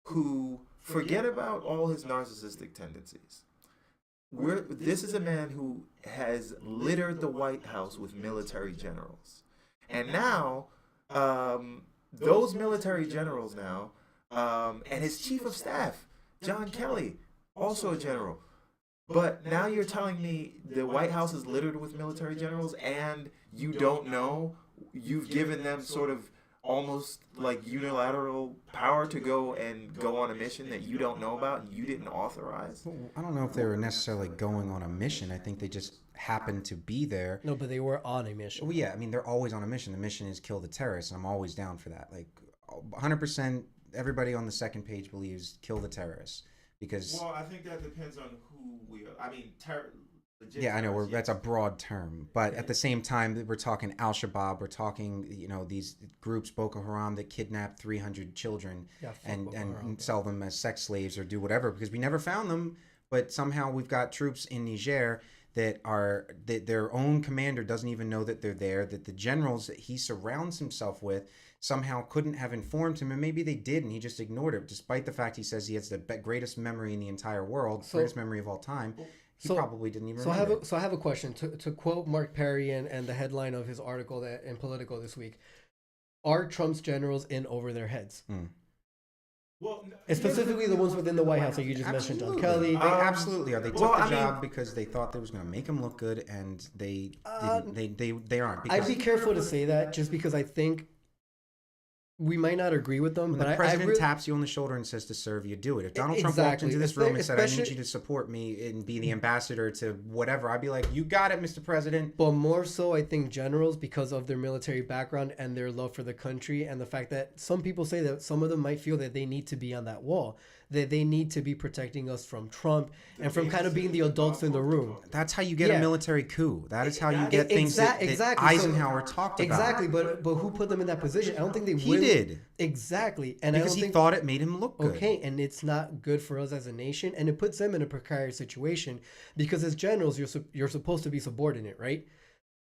who, forget about all his narcissistic tendencies. This is a man who has littered the White House with military generals. And now, those military generals now, and his chief of staff, John Kelly, also a general. But now you're telling me the White House is littered with military generals and you don't know, you've given them sort of almost like unilateral power to go on a mission that you don't know about and you didn't authorize. Well, I don't know if they were necessarily going on a mission. I think they just happened to be there. No, but they were on a mission. Well, yeah, I mean, they're always on a mission. The mission is kill the terrorists, and I'm always down for that. Like, 100%, everybody on the second page believes kill the terrorists. Because, Well, I think that depends on who we are. I mean, yeah, I know, that's a broad term. But at the same time, we're talking Al-Shabaab, we're talking, these groups, Boko Haram, that kidnap 300 children Yeah, fuck Boko Haram. and sell them as sex slaves or do whatever, because we never found them. But somehow we've got troops in Niger that their own commander doesn't even know that they're there, that the generals that he surrounds himself with somehow couldn't have informed him, and maybe they did, and he just ignored it, despite the fact he says he has the greatest memory in the entire world, greatest memory of all time. He probably didn't even remember. I have a question. To quote Mark Perry and the headline of his article in Politico this week, are Trump's generals in over their heads? Well, And specifically the ones within the White House that you just mentioned, John Kelly. They absolutely are. They took well, the I mean- job because they thought that was going to make him look good, and they didn't. They aren't. I'd Because be careful to say that just because I think we might not agree with them, When but the president really, taps you on the shoulder and says to serve you, do it. If Donald Trump walked exactly. into this room and said, "I need Especially- you to support me and be the ambassador to whatever," I'd be like, "You got it, Mr. President." But more so, I think generals, because of their military background and their love for the country, and the fact that some people say that some of them might feel that they need to be on that wall, that they need to be protecting us from Trump and from kind of being the adults in the room. That's how you get Yeah. a military coup. That is how you get things that exactly. Eisenhower talked about. Exactly, but who put them in that position? I don't think they He really did. exactly, and Because I don't he think thought it made him look good. okay, and it's not good for us as a nation, and it puts them in a precarious situation because as generals, you're supposed to be subordinate, right?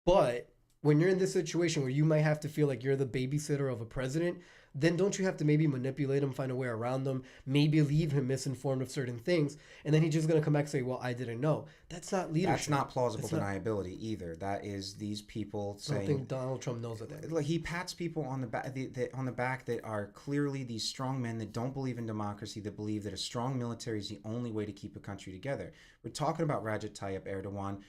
But when you're in this situation where you might have to feel like you're the babysitter of a president, then don't you have to maybe manipulate him, find a way around them, maybe leave him misinformed of certain things, and then he's just gonna come back and say, "Well, I didn't know." That's not leadership. That's not plausible It's not- deniability either. That is these people I don't saying, think Donald Trump knows that. like, he pats people on the back on the back that are clearly these strong men that don't believe in democracy, that believe that a strong military is the only way to keep a country together. We're talking about Recep Tayyip Erdogan,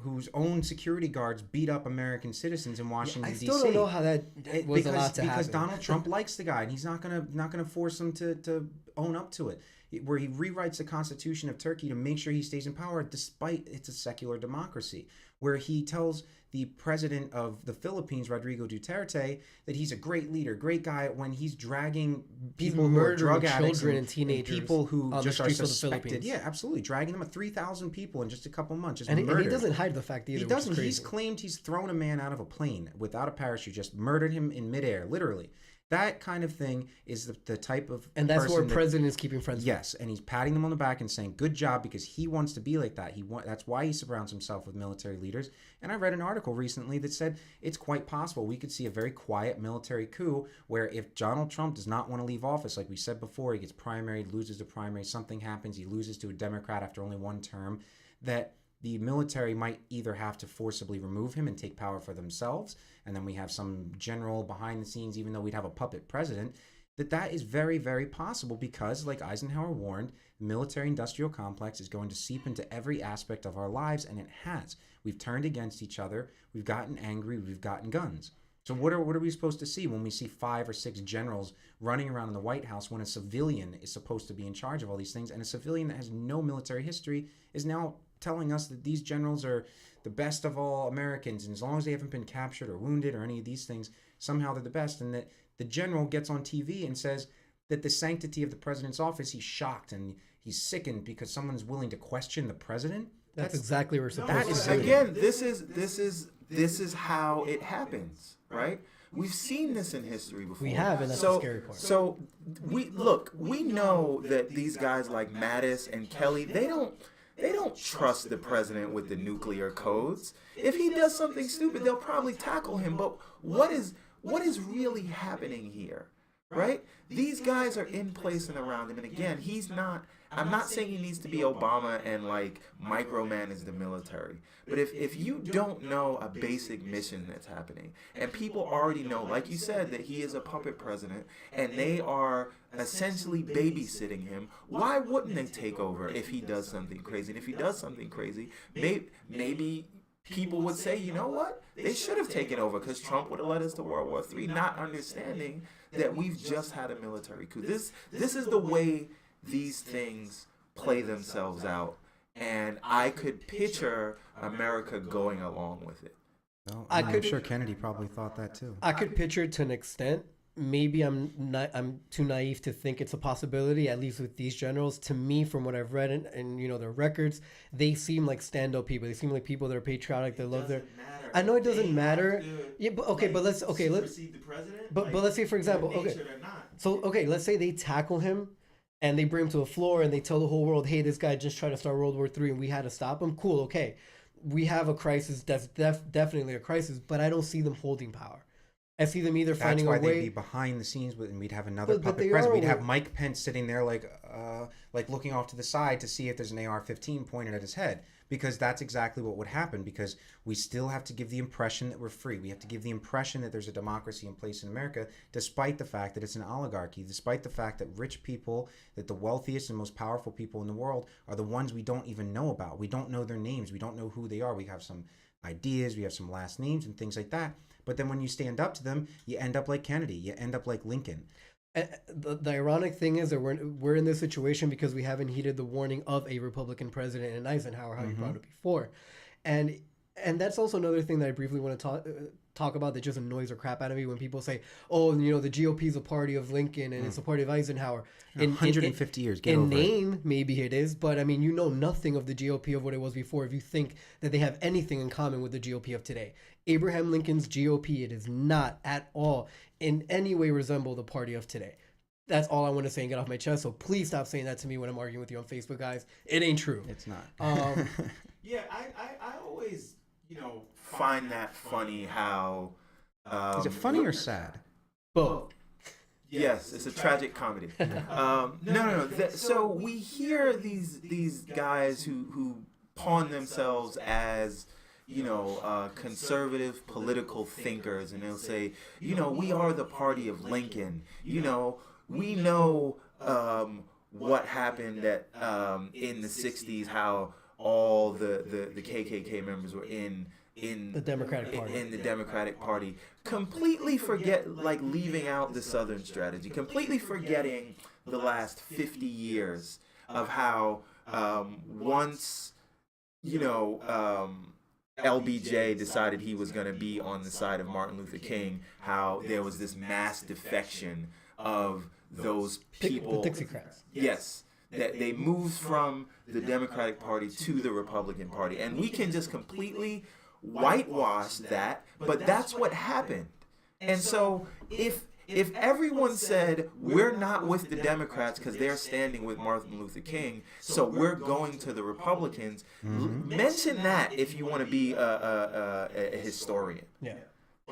whose own security guards beat up American citizens in Washington I D.C. still don't know how that was allowed to because happen. Donald Trump likes the guy and he's not gonna force him to own up to it. Where he rewrites the constitution of Turkey to make sure he stays in power despite it's a secular democracy. Where he tells the president of the Philippines, Rodrigo Duterte, that he's a great leader, great guy, when he's dragging people who are murdering drug addicts children and teenagers people who on the just are streets of the suspected. Philippines. Yeah, absolutely, dragging them 3,000 people in just a couple months, just And he murdered. doesn't hide the fact either. He which is doesn't. He's crazy. claimed he's thrown a man out of a plane without a parachute, just murdered him in midair, literally. That kind of thing is the type of And that's where person that- president is keeping friends. Yes, and he's patting them on the back and saying, "Good job," because he wants to be like that. That's why he surrounds himself with military leaders. And I read an article recently that said it's quite possible we could see a very quiet military coup where if Donald Trump does not want to leave office, like we said before, he gets primaried, loses the primary, something happens, he loses to a Democrat after only one term, that the military might either have to forcibly remove him and take power for themselves, and then we have some general behind the scenes, even though we'd have a puppet president, that is very, very possible because, like Eisenhower warned, the military-industrial complex is going to seep into every aspect of our lives, and it has. We've turned against each other, we've gotten angry, we've gotten guns. So what are we supposed to see when we see 5 or 6 generals running around in the White House when a civilian is supposed to be in charge of all these things, and a civilian that has no military history is now telling us that these generals are the best of all Americans, and as long as they haven't been captured or wounded or any of these things, somehow they're the best, and that the general gets on TV and says that the sanctity of the president's office, he's shocked and he's sickened because someone's willing to question the president. That's exactly what we're supposed that to is do. Again, this is how it happens, right? We've seen this in history before. We have, and that's so, the scary part. So we know that these guys like Mattis and Kelly, they don't trust the president with the nuclear codes. If he does something stupid, they'll probably tackle him. But what is really happening here, right? These guys are in place and around him. And again, I'm not saying he needs to be Obama and like micromanage the military. But if you don't know a basic mission that's happening, and people already know, like you said, that he is a puppet president, and they are essentially babysitting him, why wouldn't they take over if he does something crazy? And if he does something crazy, maybe people would say, you know what? They should have taken over because Trump would have led us to World War III, not understanding that we've just had a military coup. This is the way these things play themselves out, and I could picture America going along with it. Well, I I'm could- sure Kennedy probably thought that too. I could picture it to an extent. Maybe I'm too naive to think it's a possibility, at least with these generals. To me, from what I've read and you know their records, they seem like stand-up people. They seem like people that are patriotic, that love their. I know it doesn't matter. Yeah, but okay, but let's but let's say, for example, let's say they tackle him and they bring him to the floor and they tell the whole world, hey, this guy just tried to start World War III and we had to stop him. Cool, okay. We have a crisis. That's definitely a crisis, but I don't see them holding power. I see them either That's finding why a they'd way. be behind the scenes with, and we'd have another But puppet they president. are We'd have with- Mike Pence sitting there like looking off to the side to see if there's an AR-15 pointed at his head. because that's exactly what would happen, because we still have to give the impression that we're free. We have to give the impression that there's a democracy in place in America, despite the fact that it's an oligarchy, despite the fact that rich people, that the wealthiest and most powerful people in the world are the ones we don't even know about. We don't know their names. We don't know who they are. We have some ideas, we have some last names and things like that. But then when you stand up to them, you end up like Kennedy, you end up like Lincoln. And the ironic thing is that we're in this situation because we haven't heeded the warning of a Republican president in Eisenhower, how you brought it before, and that's also another thing that I briefly want to talk about that just annoys the crap out of me when people say, "Oh, you know, the GOP is a party of Lincoln and it's a party of Eisenhower." In 150 years, get in over name, it. maybe it is, but I mean, you know nothing of the GOP of what it was before if you think that they have anything in common with the GOP of today. Abraham Lincoln's GOP, it is not at all in any way resemble the party of today. That's all I want to say and get off my chest. So please stop saying that to me when I'm arguing with you on Facebook, guys. It ain't true. It's not. Yeah, I always, find that funny how. Is it funny or sad? Both. Yes, it's a tragic comedy. No. So we hear these guys who pawn themselves as conservative political thinkers, and they'll say, we are the party of Lincoln. We know what happened in the '60s, how all the KKK members were in The Democratic Party. in the Democratic Party, completely leaving out the Southern strategy, completely forgetting the last 50 years of how once LBJ decided he was going to be on the side of Martin Luther King, how there was this mass defection of those people. The Dixiecrats. Yes, that they moved from the Democratic Party to the Republican Party. And we can just completely whitewash that, but that's what happened. And so if everyone said we're not with the Democrats because they're standing with Martin Luther King, so we're going to the Republicans, mention that if you want to be a historian. Yeah.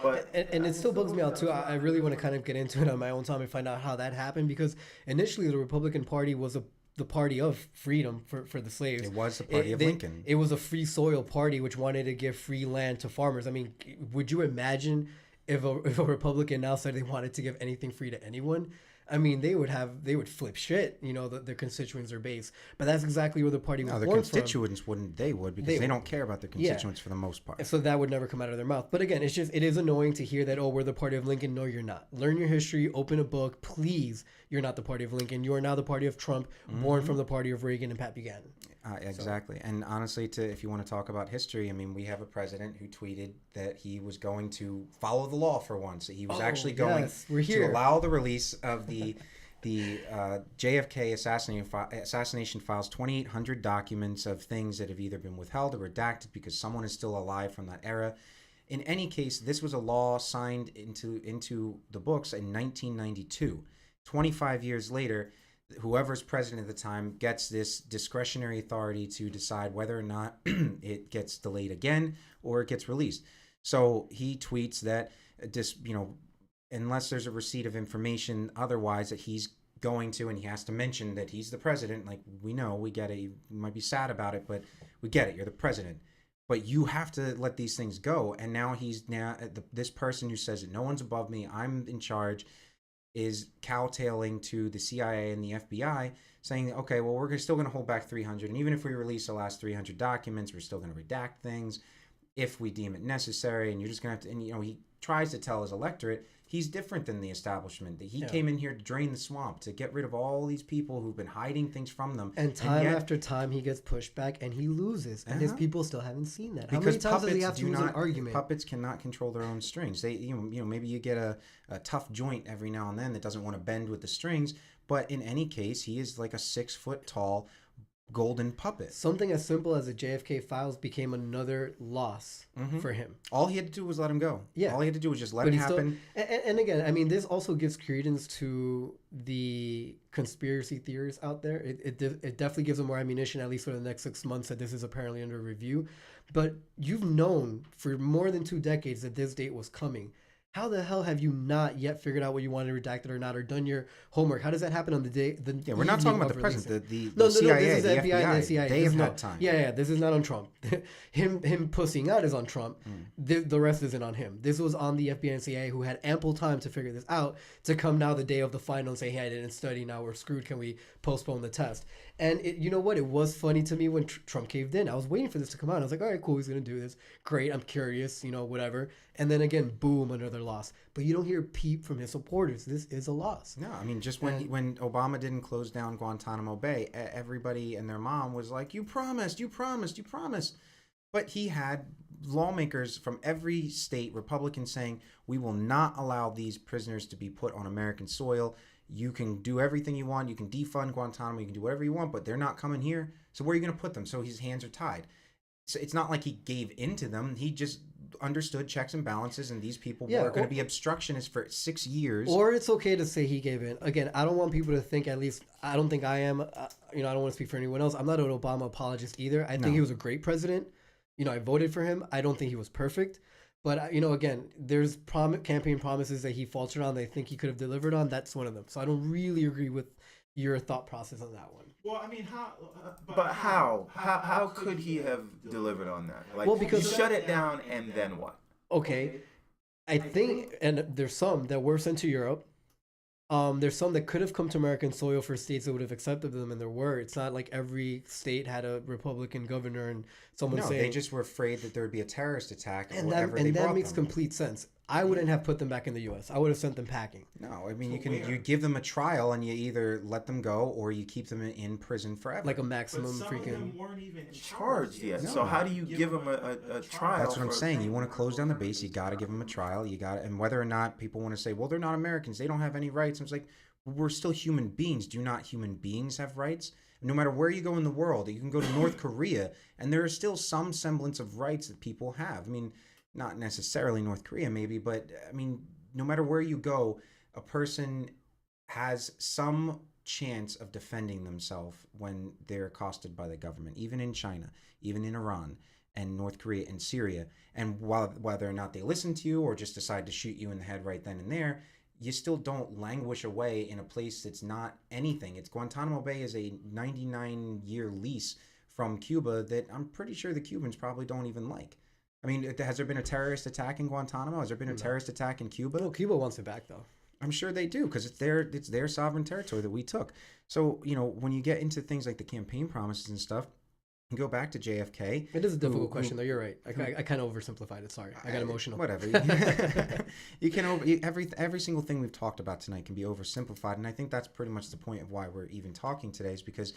But And it still bugs me out too. I really want to kind of get into it on my own time and find out how that happened, because initially the Republican Party was the party of freedom for the slaves. It was the party of Lincoln. It was a free soil party which wanted to give free land to farmers. I mean, would you imagine if a Republican now said they wanted to give anything free to anyone? I mean, they would flip shit, their constituents, their base. But that's exactly where the party was No, their born from. constituents wouldn't. They would, because they don't care about their constituents for the most part. So that would never come out of their mouth. But again, it is annoying to hear that, oh, we're the party of Lincoln. No, you're not. Learn your history, open a book. Please, you're not the party of Lincoln. You are now the party of Trump, born from the party of Reagan and Pat Buchanan. Exactly. And honestly, if you want to talk about history, I mean, we have a president who tweeted that he was going to follow the law for once. He was actually going to allow the release of the JFK assassination files, 2,800 documents of things that have either been withheld or redacted because someone is still alive from that era. In any case, this was a law signed into the books in 1992. 25 years later, whoever's president at the time gets this discretionary authority to decide whether or not it gets delayed again or it gets released. So he tweets that unless there's a receipt of information otherwise, that he's going to, and he has to mention that he's the president. Like, we know, we get it. You might be sad about it, but we get it. You're the president. But you have to let these things go. And now this person who says that no one's above me, I'm in charge, is cowtailing to the CIA and the FBI, saying, okay, well, we're still going to hold back 300. And even if we release the last 300 documents, we're still going to redact things if we deem it necessary. And you're just going to have to, and he tries to tell his electorate he's different than the establishment, that he came in here to drain the swamp, to get rid of all these people who've been hiding things from them. And time after time, he gets pushed back and he loses. And his people still haven't seen that. How many times does he have to lose an argument? Puppets cannot control their own strings. They, maybe you get a tough joint every now and then that doesn't want to bend with the strings. But in any case, he is like a 6 foot tall golden puppet. Something as simple as the JFK files became another loss for him. All he had to do was let him go. Yeah. All he had to do was just let it happen. And again, I mean, this also gives credence to the conspiracy theories out there. It definitely gives them more ammunition, at least for the next 6 months, that this is apparently under review. But you've known for more than 2 decades that this date was coming. How the hell have you not yet figured out what you wanted redacted or not, or done your homework? How does that happen on the day? Yeah, we're not talking about the president. The No, CIA, this is the FBI and the FBI, CIA. they This have is had not, time. Yeah, this is not on Trump. him pussying out is on Trump. The rest isn't on him. This was on the FBI and CIA, who had ample time to figure this out, to come now the day of the final and say, hey, I didn't study, now we're screwed. Can we postpone the test? And you know what? It was funny to me when Trump caved in. I was waiting for this to come out. I was like, all right, cool, he's going to do this. Great, I'm curious, whatever. And then again, boom, another loss. But you don't hear peep from his supporters. This is a loss. No, I mean, just when Obama didn't close down Guantanamo Bay, everybody and their mom was like, you promised, you promised, you promised. But he had lawmakers from every state, Republicans, saying, we will not allow these prisoners to be put on American soil. You can do everything you want. You can defund Guantanamo. You can do whatever you want, but they're not coming here. So where are you going to put them? So his hands are tied. So it's not like he gave in to them. He just understood checks and balances, and these people were going to be obstructionists for 6 years. Or it's okay to say he gave in. Again, I don't want people to think, at least I don't think I am, I don't want to speak for anyone else. I'm not an Obama apologist either. I think he was a great president. I voted for him. I don't think he was perfect. But, again, there's campaign promises that he faltered on that I think he could have delivered on. That's one of them. So I don't really agree with your thought process on that one. Well, I mean, how could he have delivered on that? Like, Well, because- you shut it down and then what? Okay. I think, and there's some that were sent to Europe. There's some that could have come to American soil for states that would have accepted them, and there were. It's not like every state had a Republican governor and someone saying... they just were afraid that there would be a terrorist attack or And whatever that, they and that brought makes them. complete sense. I wouldn't have put them back in the U.S. I would have sent them packing. No, I mean, you give them a trial and you either let them go or you keep them in prison forever. Like a maximum Some of them freaking... weren't even charged yet. No. So how do you give them a trial? That's what I'm for- saying. You want to close down the base, you got to give them a trial. You got, and whether or not people want to say, well, they're not Americans, they don't have any rights. I'm just like, we're still human beings. Do not human beings have rights? No matter where you go in the world, you can go to North Korea, and there is still some semblance of rights that people have. I mean, not necessarily North Korea, maybe, but I mean, no matter where you go, a person has some chance of defending themselves when they're accosted by the government, even in China, even in Iran and North Korea and Syria. And whether or not they listen to you or just decide to shoot you in the head right then and there, you still don't languish away in a place that's not anything. It's Guantanamo Bay is a 99-year lease from Cuba that I'm pretty sure the Cubans probably don't even like. I mean, has there been a terrorist attack in Guantanamo? Has there been a terrorist attack in Cuba? No, Cuba wants it back, though. I'm sure they do, because it's their sovereign territory that we took. So, when you get into things like the campaign promises and stuff, you go back to JFK. It is a difficult question, though. You're right. I kind of oversimplified it. Sorry. I got emotional. Whatever. You can every single thing we've talked about tonight can be oversimplified, and I think that's pretty much the point of why we're even talking today, is because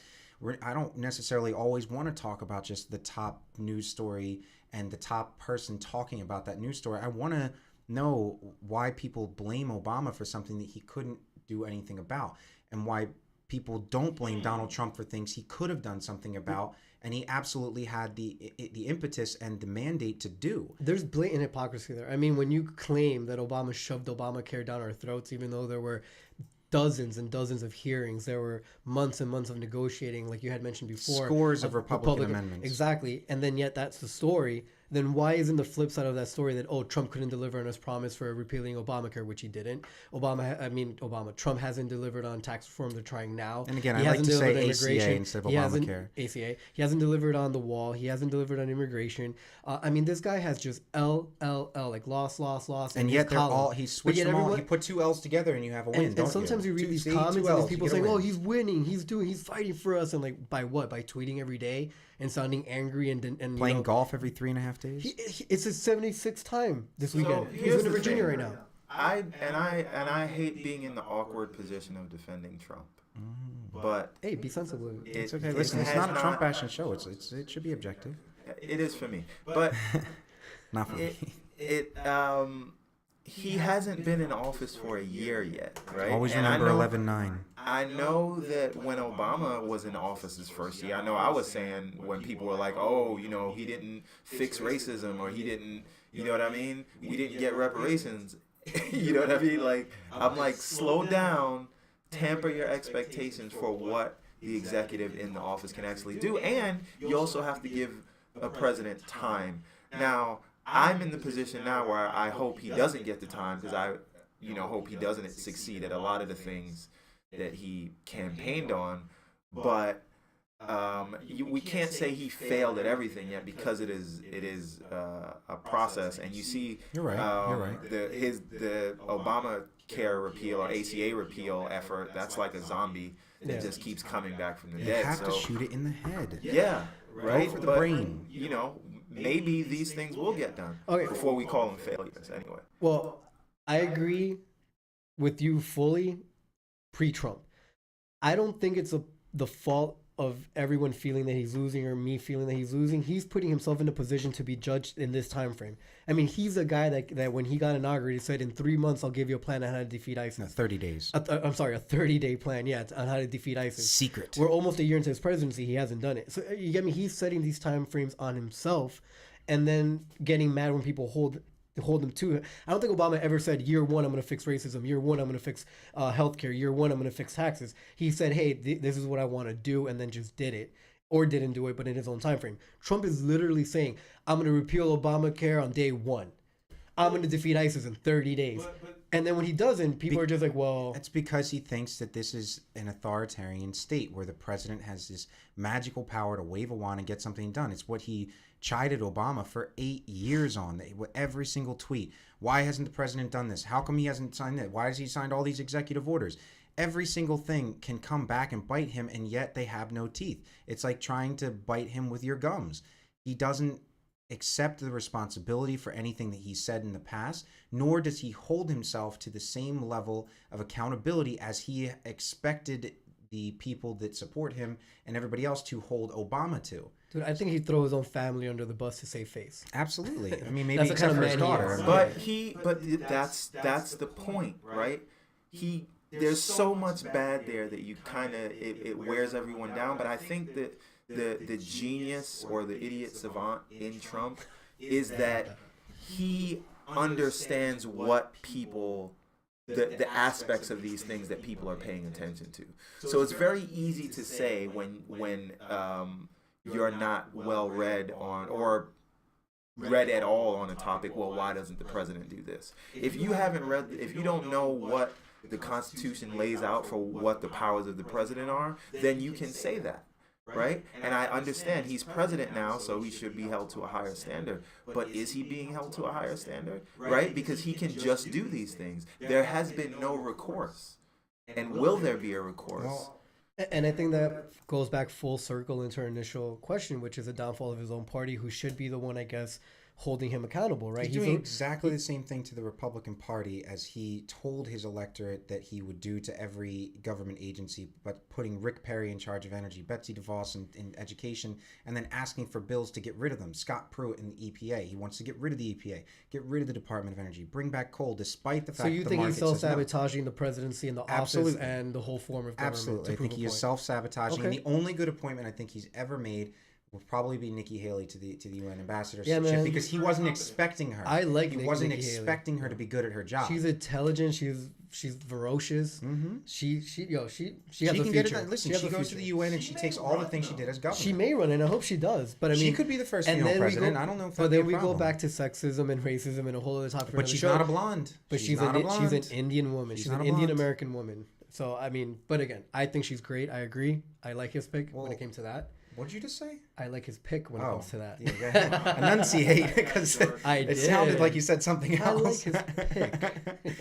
I don't necessarily always want to talk about just the top news story and the top person talking about that news story. I want to know why people blame Obama for something that he couldn't do anything about, and why people don't blame Donald Trump for things he could have done something about, and he absolutely had the impetus and the mandate to do. There's blatant hypocrisy there. I mean, when you claim that Obama shoved Obamacare down our throats, even though there were dozens and dozens of hearings, there were months and months of negotiating, like you had mentioned before. Scores of Republican amendments. Exactly. And then yet that's the story. Then why isn't the flip side of that story that, Trump couldn't deliver on his promise for repealing Obamacare, which he didn't? Trump hasn't delivered on tax reform they're trying now. And again, He I like hasn't to say delivered on ACA immigration. instead of He hasn't- Obamacare. ACA. He hasn't delivered on the wall. He hasn't delivered on immigration. This guy has just L, like loss. And in yet his column. he But switched yet them all. everyone- He put two L's together and you have a win, and sometimes you read these comments and these people saying, he's winning, he's fighting for us. And like, by what? By tweeting every day and sounding angry and playing golf every 3.5 days. It's his 76th time this weekend. He's here's in the Virginia thing. right now. I hate being in the awkward position of defending Trump. But Hey, be sensible. It's okay. it Listen, it's has not a Trump bashing show. It should be objective. it is for me. But Not for me. he hasn't been in office for a year yet, right? Always And I remember know- 11-9. I know that when Obama was in office his first year, I know I was saying when people were like, he didn't fix racism, or he didn't, you know what I mean? We didn't get reparations. You know what I mean? Like, I'm like, slow down, tamper your expectations for what the executive in the office can actually do. And you also have to give a president time. Now, I'm in the position now where I hope he doesn't get the time, because I, hope he doesn't succeed at a lot of the things that he campaigned on. But we can't say he failed at everything yet, because it is a process. And you see, You're right. You're right. The Obamacare repeal or ACA repeal effort, that's like a zombie that just keeps coming back from the You dead. have to shoot it in the head. Yeah, right. for the But, brain. Maybe these things will get done before we call them failures. Anyway. Well, I agree with you fully pre-Trump. I don't think it's the fault of everyone feeling that he's losing or me feeling that he's losing. He's putting himself in a position to be judged in this time frame. I mean, he's a guy that when he got inaugurated said, in 3 months, I'll give you a plan on how to defeat ISIS. No, 30 days. I'm sorry, a 30-day plan, on how to defeat ISIS. Secret. We're almost a year into his presidency. He hasn't done it. So you get me? He's setting these time frames on himself and then getting mad when people hold him to it. I don't think Obama ever said, year one, I'm going to fix racism. Year one, I'm going to fix healthcare. Year one, I'm going to fix taxes. He said, hey, this is what I want to do, and then just did it. Or didn't do it, but in his own time frame. Trump is literally saying, I'm going to repeal Obamacare on day one. I'm going to defeat ISIS in 30 days. And then when he doesn't, people are just like, well... It's because he thinks that this is an authoritarian state where the president has this magical power to wave a wand and get something done. It's what he chided Obama for 8 years on, every single tweet. Why hasn't the president done this? How come he hasn't signed it? Why has he signed all these executive orders? Every single thing can come back and bite him, and yet they have no teeth. It's like trying to bite him with your gums. He doesn't accept the responsibility for anything that he said in the past, nor does he hold himself to the same level of accountability as he expected the people that support him and everybody else to hold Obama to. Dude, I think he'd throw his own family under the bus to save face. Absolutely. I mean, maybe That's the except kind for of his man he daughter. is. But that's the point, right? There's so much bad there that you kind of it wears everyone down. But I think that the genius or the idiot savant in Trump is that he understands what people, the aspects of these things that people are paying attention to. So it's very easy to say when you're not well read on or read at all on a topic, well, why doesn't the president do this? If you haven't read, if you don't know what the Constitution lays out for what the powers of the president are, then you can say that, right? And I understand he's president now, so he should be held to a higher standard. But is he being held to a higher standard, right? Because he can just do these things. There has been no recourse. And will there be a recourse? And I think that goes back full circle into our initial question, which is the downfall of his own party, who should be the one, I guess, holding him accountable, right? He's doing exactly the same thing to the Republican Party as he told his electorate that he would do to every government agency, but putting Rick Perry in charge of energy, Betsy DeVos in education, and then asking for bills to get rid of them. Scott Pruitt in the EPA. He wants to get rid of the EPA, get rid of the Department of Energy, bring back coal, despite the fact that the think he's market says no. self-sabotaging the presidency and the office and the whole form of government? Absolutely. I think he is self-sabotaging. And the only good appointment I think he's ever made will probably be Nikki Haley to the UN ambassadorship, because he wasn't expecting her. I like he Nikki wasn't Haley. expecting her to be good at her job. She's intelligent. She's ferocious. Mm-hmm. She has she a can future. get it done. Listen, she goes to the UN and she takes all the things she did as governor. She may run, and I hope she does. But I mean, she could be the first female president. I don't know if. But then we go back to sexism and racism and a whole other topic. But she's not a blonde. But she's an Indian woman. She's an Indian American woman. So I mean, but again, I think she's great. I agree. I like his pick when it came to that. What did you just say? I like his pick when it comes to that. Yeah, enunciate, because it sounded like you said something else. I like his pick.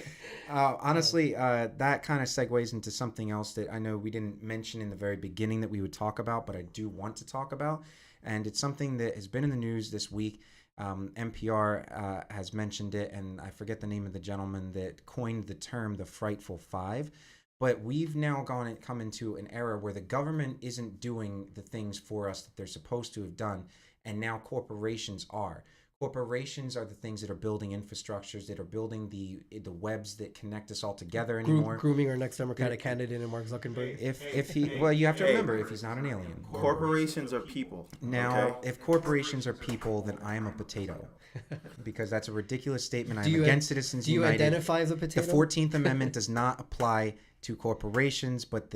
Honestly, that kind of segues into something else that I know we didn't mention in the very beginning that we would talk about, but I do want to talk about. And it's something that has been in the news this week. NPR has mentioned it, and I forget the name of the gentleman that coined the term the Frightful Five. But we've now come into an era where the government isn't doing the things for us that they're supposed to have done, and now corporations are. Corporations are the things that are building infrastructures, that are building the webs that connect us all together anymore. Grooming our next Democratic candidate in Mark Zuckerberg. If he, well, you have to remember, if he's not an alien. Corporations are people. Now, if corporations are people, then I am a potato, because that's a ridiculous statement. I'm against Citizens United. Do you identify as a potato? The 14th Amendment does not apply to corporations, but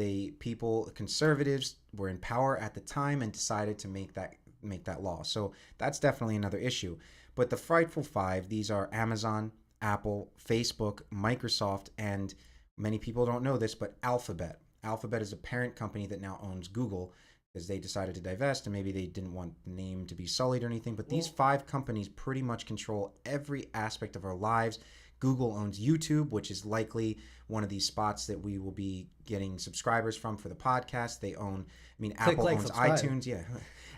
conservatives were in power at the time and decided to make that law. So that's definitely another issue. But the Frightful Five, these are Amazon, Apple, Facebook, Microsoft, and many people don't know this, but Alphabet. Alphabet is a parent company that now owns Google because they decided to divest, and maybe they didn't want the name to be sullied or anything. But these five companies pretty much control every aspect of our lives. Google owns YouTube, which is likely one of these spots that we will be getting subscribers from for the podcast. They own, Apple like, owns subscribe. iTunes. Yeah.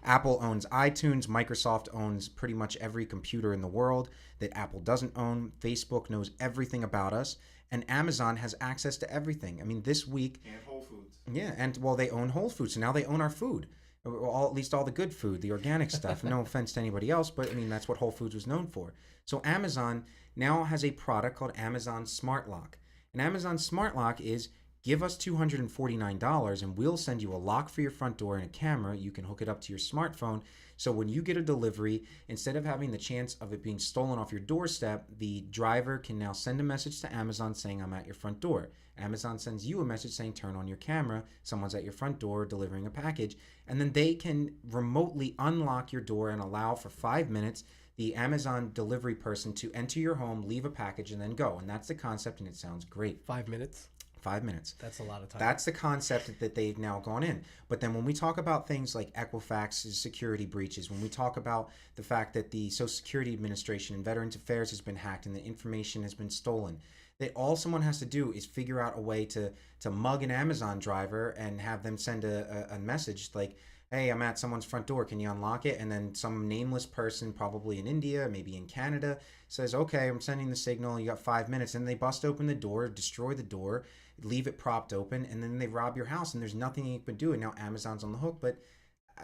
Apple owns iTunes. Microsoft owns pretty much every computer in the world that Apple doesn't own. Facebook knows everything about us. And Amazon has access to everything. This week. And Whole Foods. Yeah, and well, they own Whole Foods, so now they own our food. At least all the good food, the organic stuff. No offense to anybody else, but that's what Whole Foods was known for. So Amazon now has a product called Amazon Smart Lock. And Amazon Smart Lock is give us $249 and we'll send you a lock for your front door and a camera. You can hook it up to your smartphone. So when you get a delivery, instead of having the chance of it being stolen off your doorstep, the driver can now send a message to Amazon saying, I'm at your front door. Amazon sends you a message saying, turn on your camera. Someone's at your front door delivering a package. And then they can remotely unlock your door and allow for 5 minutes the Amazon delivery person to enter your home, leave a package, and then go. And that's the concept, and it sounds great. 5 minutes. 5 minutes. That's a lot of time. That's the concept that they've now gone in. But then when we talk about things like Equifax's security breaches, when we talk about the fact that the Social Security Administration and Veterans Affairs has been hacked and the information has been stolen, that all someone has to do is figure out a way to mug an Amazon driver and have them send a message like, hey, I'm at someone's front door, can you unlock it? And then some nameless person, probably in India, maybe in Canada, says, okay, I'm sending the signal, you got 5 minutes. And they bust open the door, destroy the door, leave it propped open, and then they rob your house, and there's nothing you can do. And now Amazon's on the hook. But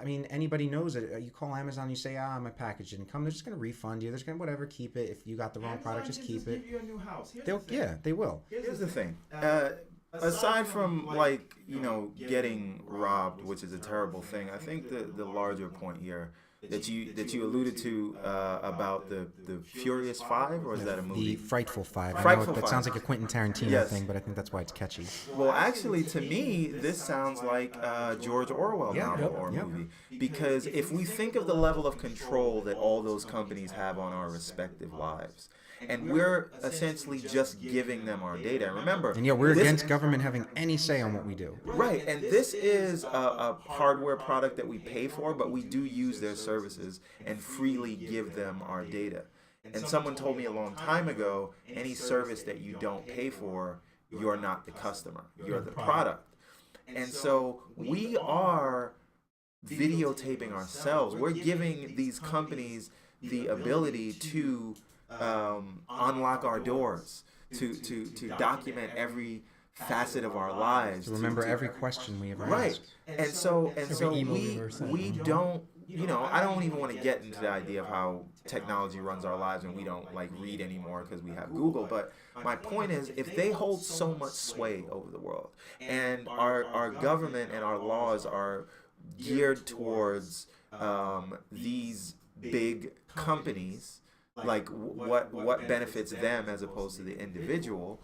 anybody knows it. You call Amazon, you say, my package didn't come. They're just going to refund you. They're just going to whatever, keep it. If you got the wrong product, just keep it. Give you a new house. They will. Here's the thing. Aside from getting robbed, which is a terrible thing, I think the larger point here that you alluded to about the Furious Five, or is that a movie? The Frightful Five. Frightful That Five. sounds like a Quentin Tarantino Yes. thing, but I think that's why it's catchy. Well, actually, to me, this sounds like a George Orwell Yeah, novel yep, or yep. movie. Because if we think of the level of control that all those companies have on our respective lives, and we're essentially just giving them our data. And remember, And yeah, we're this- against government having any say on what we do. Right, and this is a hardware product that we pay for, but we do use their services and freely give them our data. And someone told me a long time ago, any service that you don't pay for, you're not the customer, you're the product. And so we are videotaping ourselves. We're giving these companies the ability to unlock our doors, to document every facet of our lives. To remember every question we ever Right. asked. And so email we we've ever sent. we don't, I don't even want to get into the idea of how technology runs our lives and we don't read anymore because we have Google. But my point is, if they hold so much sway over the world and our government and our laws are geared towards these big companies, what benefits them as opposed to the individual,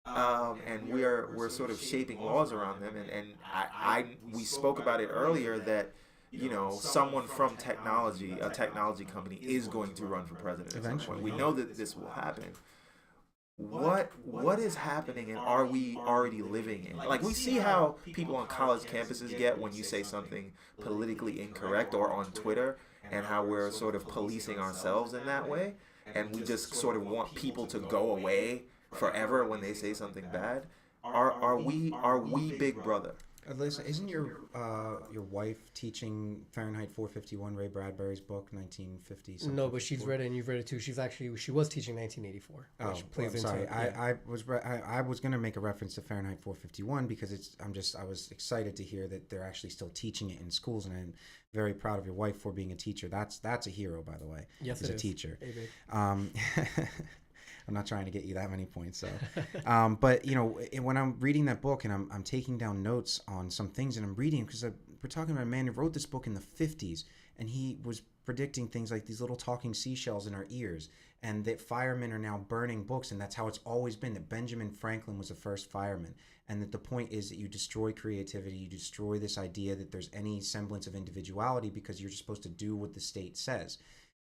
and we're sort of shaping laws around them, and we spoke about it earlier that someone from a technology company is going to run for president at some point. Eventually. We know that this will happen. What is happening, and are we already living in? We see how people on college campuses get when you say something politically incorrect, or on Twitter, and how we're sort of policing ourselves in that way, and we just sort of want people to go away forever when they say something bad. Are we Big Brother? Listen, isn't your wife teaching Fahrenheit 451, Ray Bradbury's book, 1950 something? No, but she's read it and you've read it too. She was teaching 1984. Oh, Which plays I'm sorry. into it. Yeah. I was going to make a reference to Fahrenheit 451 because I was excited to hear that they're actually still teaching it in schools, and I'm very proud of your wife for being a teacher. That's a hero, by the way. Yes, as it a is. teacher. Hey, babe. I'm not trying to get you that many points, so. But when I'm reading that book and I'm taking down notes on some things that I'm reading, because we're talking about a man who wrote this book in the 50s, and he was predicting things like these little talking seashells in our ears, and that firemen are now burning books, and that's how it's always been. That Benjamin Franklin was the first fireman, and that the point is that you destroy creativity, you destroy this idea that there's any semblance of individuality because you're just supposed to do what the state says.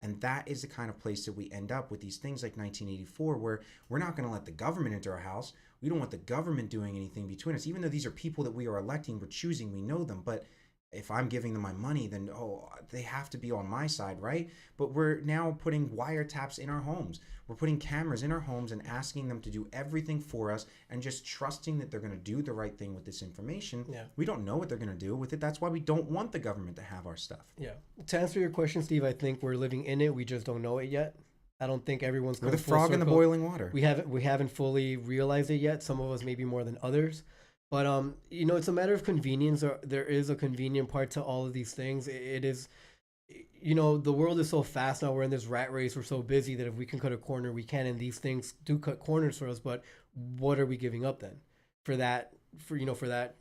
And that is the kind of place that we end up with these things like 1984, where we're not going to let the government into our house. We don't want the government doing anything between us, even though these are people that we are electing, we're choosing, we know them. But if I'm giving them my money, then they have to be on my side, right? But we're now putting wiretaps in our homes. We're putting cameras in our homes and asking them to do everything for us and just trusting that they're going to do the right thing with this information. Yeah. We don't know what they're going to do with it. That's why we don't want the government to have our stuff. Yeah. To answer your question, Steve, I think we're living in it. We just don't know it yet. I don't think everyone's We're come the full frog in the circle. boiling water. We haven't fully realized it yet. Some of us maybe more than others. But it's a matter of convenience. There is a convenient part to all of these things. It is, the world is so fast now. We're in this rat race. We're so busy that if we can cut a corner, we can. And these things do cut corners for us. But what are we giving up then for that? For that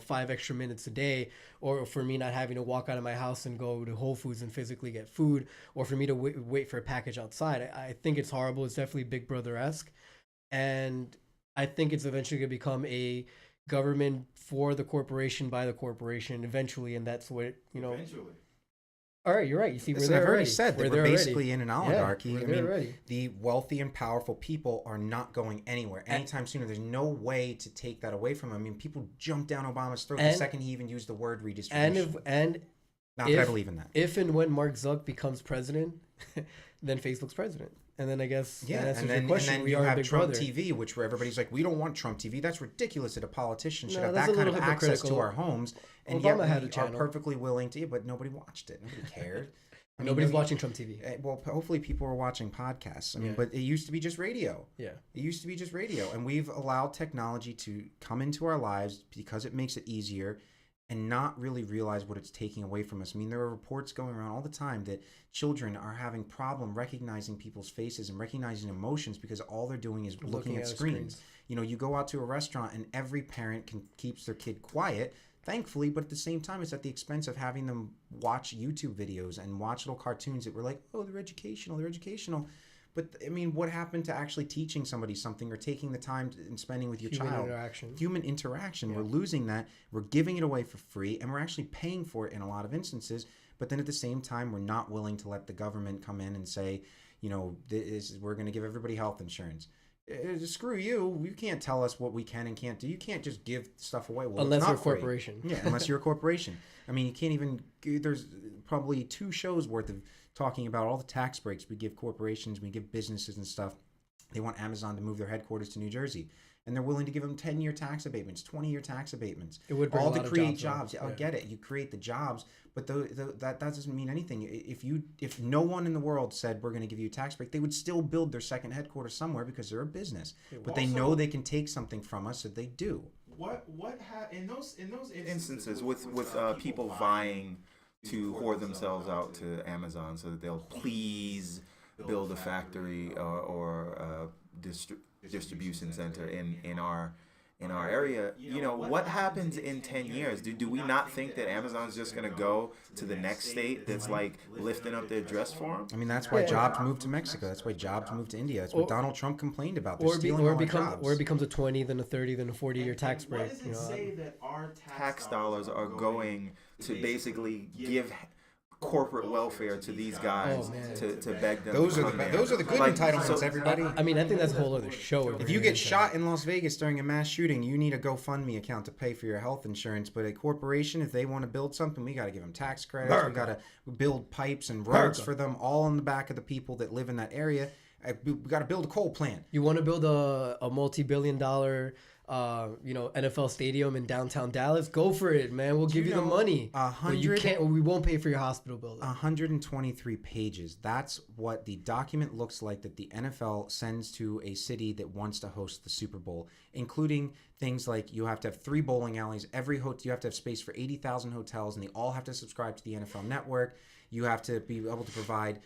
5 extra minutes a day, or for me not having to walk out of my house and go to Whole Foods and physically get food, or for me to wait for a package outside. I think it's horrible. It's definitely Big Brother-esque. And I think it's eventually going to become a government for the corporation by the corporation eventually, and that's what Eventually. All right, you're right. You see, we're Listen, there I've already already. said that we're there basically already. in an Yeah, oligarchy. we're I there mean, already. the wealthy and powerful people are not going anywhere anytime soon. There's no way to take that away from them. I mean, people jumped down Obama's throat the second he even used the word redistribution. Not that I believe in that. If and when Mark Zuck becomes president, then Facebook's president. And then I guess Yeah, that answers and then, your question. and then We you are have Big Trump Brother. TV, which where everybody's like, we don't want Trump TV. That's ridiculous that a politician should No, have that's that a kind of little access to hypocritical. our homes. And Obama yet we had a are channel. perfectly willing to, but nobody watched it. Nobody cared. I mean, Nobody's nobody- watching Trump TV. Well, hopefully people are watching podcasts. I mean, Yeah. but it used to be just radio. Yeah. It used to be just radio, and we've allowed technology to come into our lives because it makes it easier and not really realize what it's taking away from us. I mean, there are reports going around all the time that children are having problem recognizing people's faces and recognizing emotions because all they're doing is looking at screens. You go out to a restaurant and every parent keeps their kid quiet, thankfully, but at the same time, it's at the expense of having them watch YouTube videos and watch little cartoons that were like, oh, they're educational. But I mean, what happened to actually teaching somebody something or taking the time and spending with your child? Human interaction. Yeah. We're losing that. We're giving it away for free, and we're actually paying for it in a lot of instances. But then at the same time, we're not willing to let the government come in and say, we're going to give everybody health insurance. Screw you. You can't tell us what we can and can't do. You can't just give stuff away. Well, Unless it's you're not a free. corporation. Yeah, unless you're a corporation. I mean, you can't even. There's probably 2 shows worth of talking about all the tax breaks we give corporations, we give businesses and stuff. They want Amazon to move their headquarters to New Jersey, and they're willing to give them 10-year tax abatements, 20-year tax abatements. It would bring all a to lot of create jobs, jobs. though. I get it. You create the jobs, but that doesn't mean anything. If no one in the world said we're going to give you a tax break, they would still build their second headquarters somewhere because they're a business. But they know they can take something from us, so they do. In those instances with people vying to whore themselves out to Amazon so that they'll please build a factory or a distribution center in our area, what happens in 10 years? Do we not think that Amazon's just going to go to the next state that's like lifting up their dress for them? I mean, that's why jobs moved to Mexico. That's why jobs moved to India. That's what Donald Trump complained about. They're stealing all our jobs. Or it becomes a 20, then a 30, then a 40-year tax break. What does it say that our tax dollars are going to basically give corporate welfare to these guys to beg them? Those to are come the there? those are the good entitlements, everybody. I mean, I think that's a whole other show. If you get shot in Las Vegas during a mass shooting, you need a GoFundMe account to pay for your health insurance. But a corporation, if they want to build something, we got to give them tax credits. We got to build pipes and roads for them, all on the back of the people that live in that area. We got to build a coal plant. You want to build a multi-billion-dollar, NFL stadium in downtown Dallas? Go for it, man. We'll give you the money. But you can't. We won't pay for your hospital bill. 123 pages. That's what the document looks like that the NFL sends to a city that wants to host the Super Bowl, including things like you have to have 3 bowling alleys. Every hotel, you have to have space for 80,000 hotels, and they all have to subscribe to the NFL Network. You have to be able to provide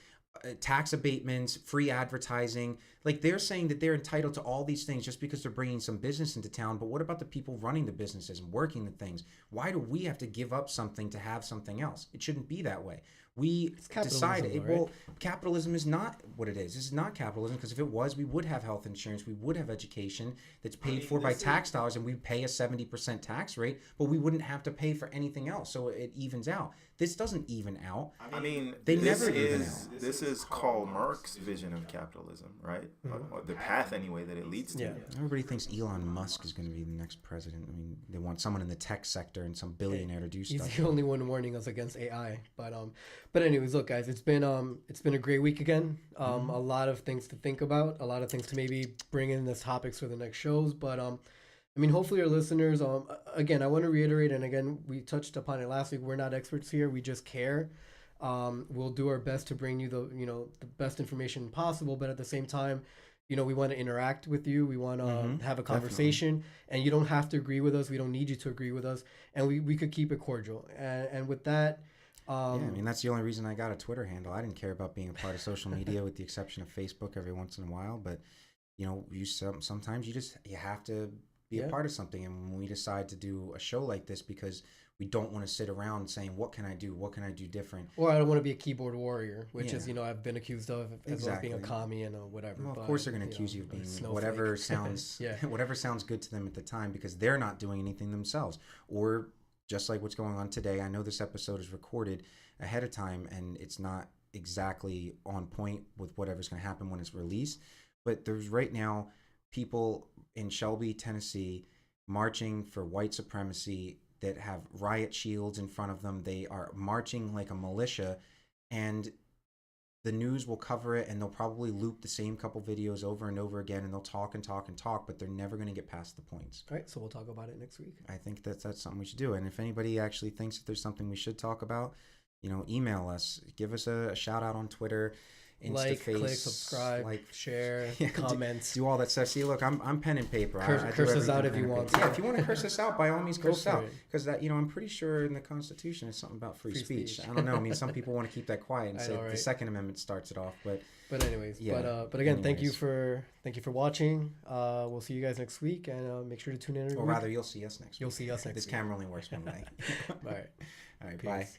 tax abatements, free advertising. Like, they're saying that they're entitled to all these things just because they're bringing some business into town. But what about the people running the businesses and working the things? Why do we have to give up something to have something else? It shouldn't be that way. We capitalism, decided, though, right? well, capitalism is not what it is. It's not capitalism, because if it was, we would have health insurance, we would have education that's paid for by tax dollars, and we pay a 70% tax rate, but we wouldn't have to pay for anything else, so it evens out. This doesn't even out. I mean, They this never even this is Karl Marx's vision of capitalism, right? Or the path anyway that it leads to. Yeah. Everybody thinks Elon Musk is going to be the next president. I mean, they want someone in the tech sector and some billionaire to do He's stuff. the only one warning us against AI. But anyways, look, guys, it's been a great week again. A lot of things to think about, a lot of things to maybe bring in as topics for the next shows. But I mean, hopefully our listeners, again, I want to reiterate, and again, we touched upon it last week. We're not experts here. We just care. We'll do our best to bring you the best information possible. But at the same time, we want to interact with you. We want to have a conversation, and you don't have to agree with us. We don't need you to agree with us, and we could keep it cordial. And with that, Yeah, I mean, that's the only reason I got a Twitter handle. I didn't care about being a part of social media with the exception of Facebook every once in a while. But, sometimes you have to be a part of something. And when we decide to do a show like this, because we don't want to sit around saying, what can I do? What can I do different? or I don't want to be a keyboard warrior, which is, I've been accused of as well as being a Exactly. commie and whatever. Well, of but, course they're going to accuse you of a being snowflake. whatever sounds Yeah. whatever sounds good to them at the time, because they're not doing anything themselves. Or just like what's going on today, I know this episode is recorded ahead of time and it's not exactly on point with whatever's going to happen when it's released, but there's right now people in Shelby, Tennessee marching for white supremacy that have riot shields in front of them. They are marching like a militia, and the news will cover it, and they'll probably loop the same couple videos over and over again, and they'll talk and talk and talk, but they're never going to get past the points. All right, so we'll talk about it next week. I think that's something we should do. And if anybody actually thinks that there's something we should talk about, email us, give us a shout out on Twitter, Like, Instaface, click, subscribe, share, Yeah, comments. do all that stuff. See, look, I'm pen and paper. Curse- I do curse us everything out if pen you and want paper. to. Yeah, if you want to curse us out, by all means, Go curse us for out. it. Because that, I'm pretty sure in the Constitution it's something about free speech. I don't know. I mean, some people want to keep that quiet and I say know, the right? Second Amendment starts it off, but But anyways, Yeah, but again, thank you anyways. for watching. We'll see you guys next week, and make sure to tune in every or week. rather, you'll see us next week. You'll see us next This week. camera only works one way. All right. All right, bye. Peace.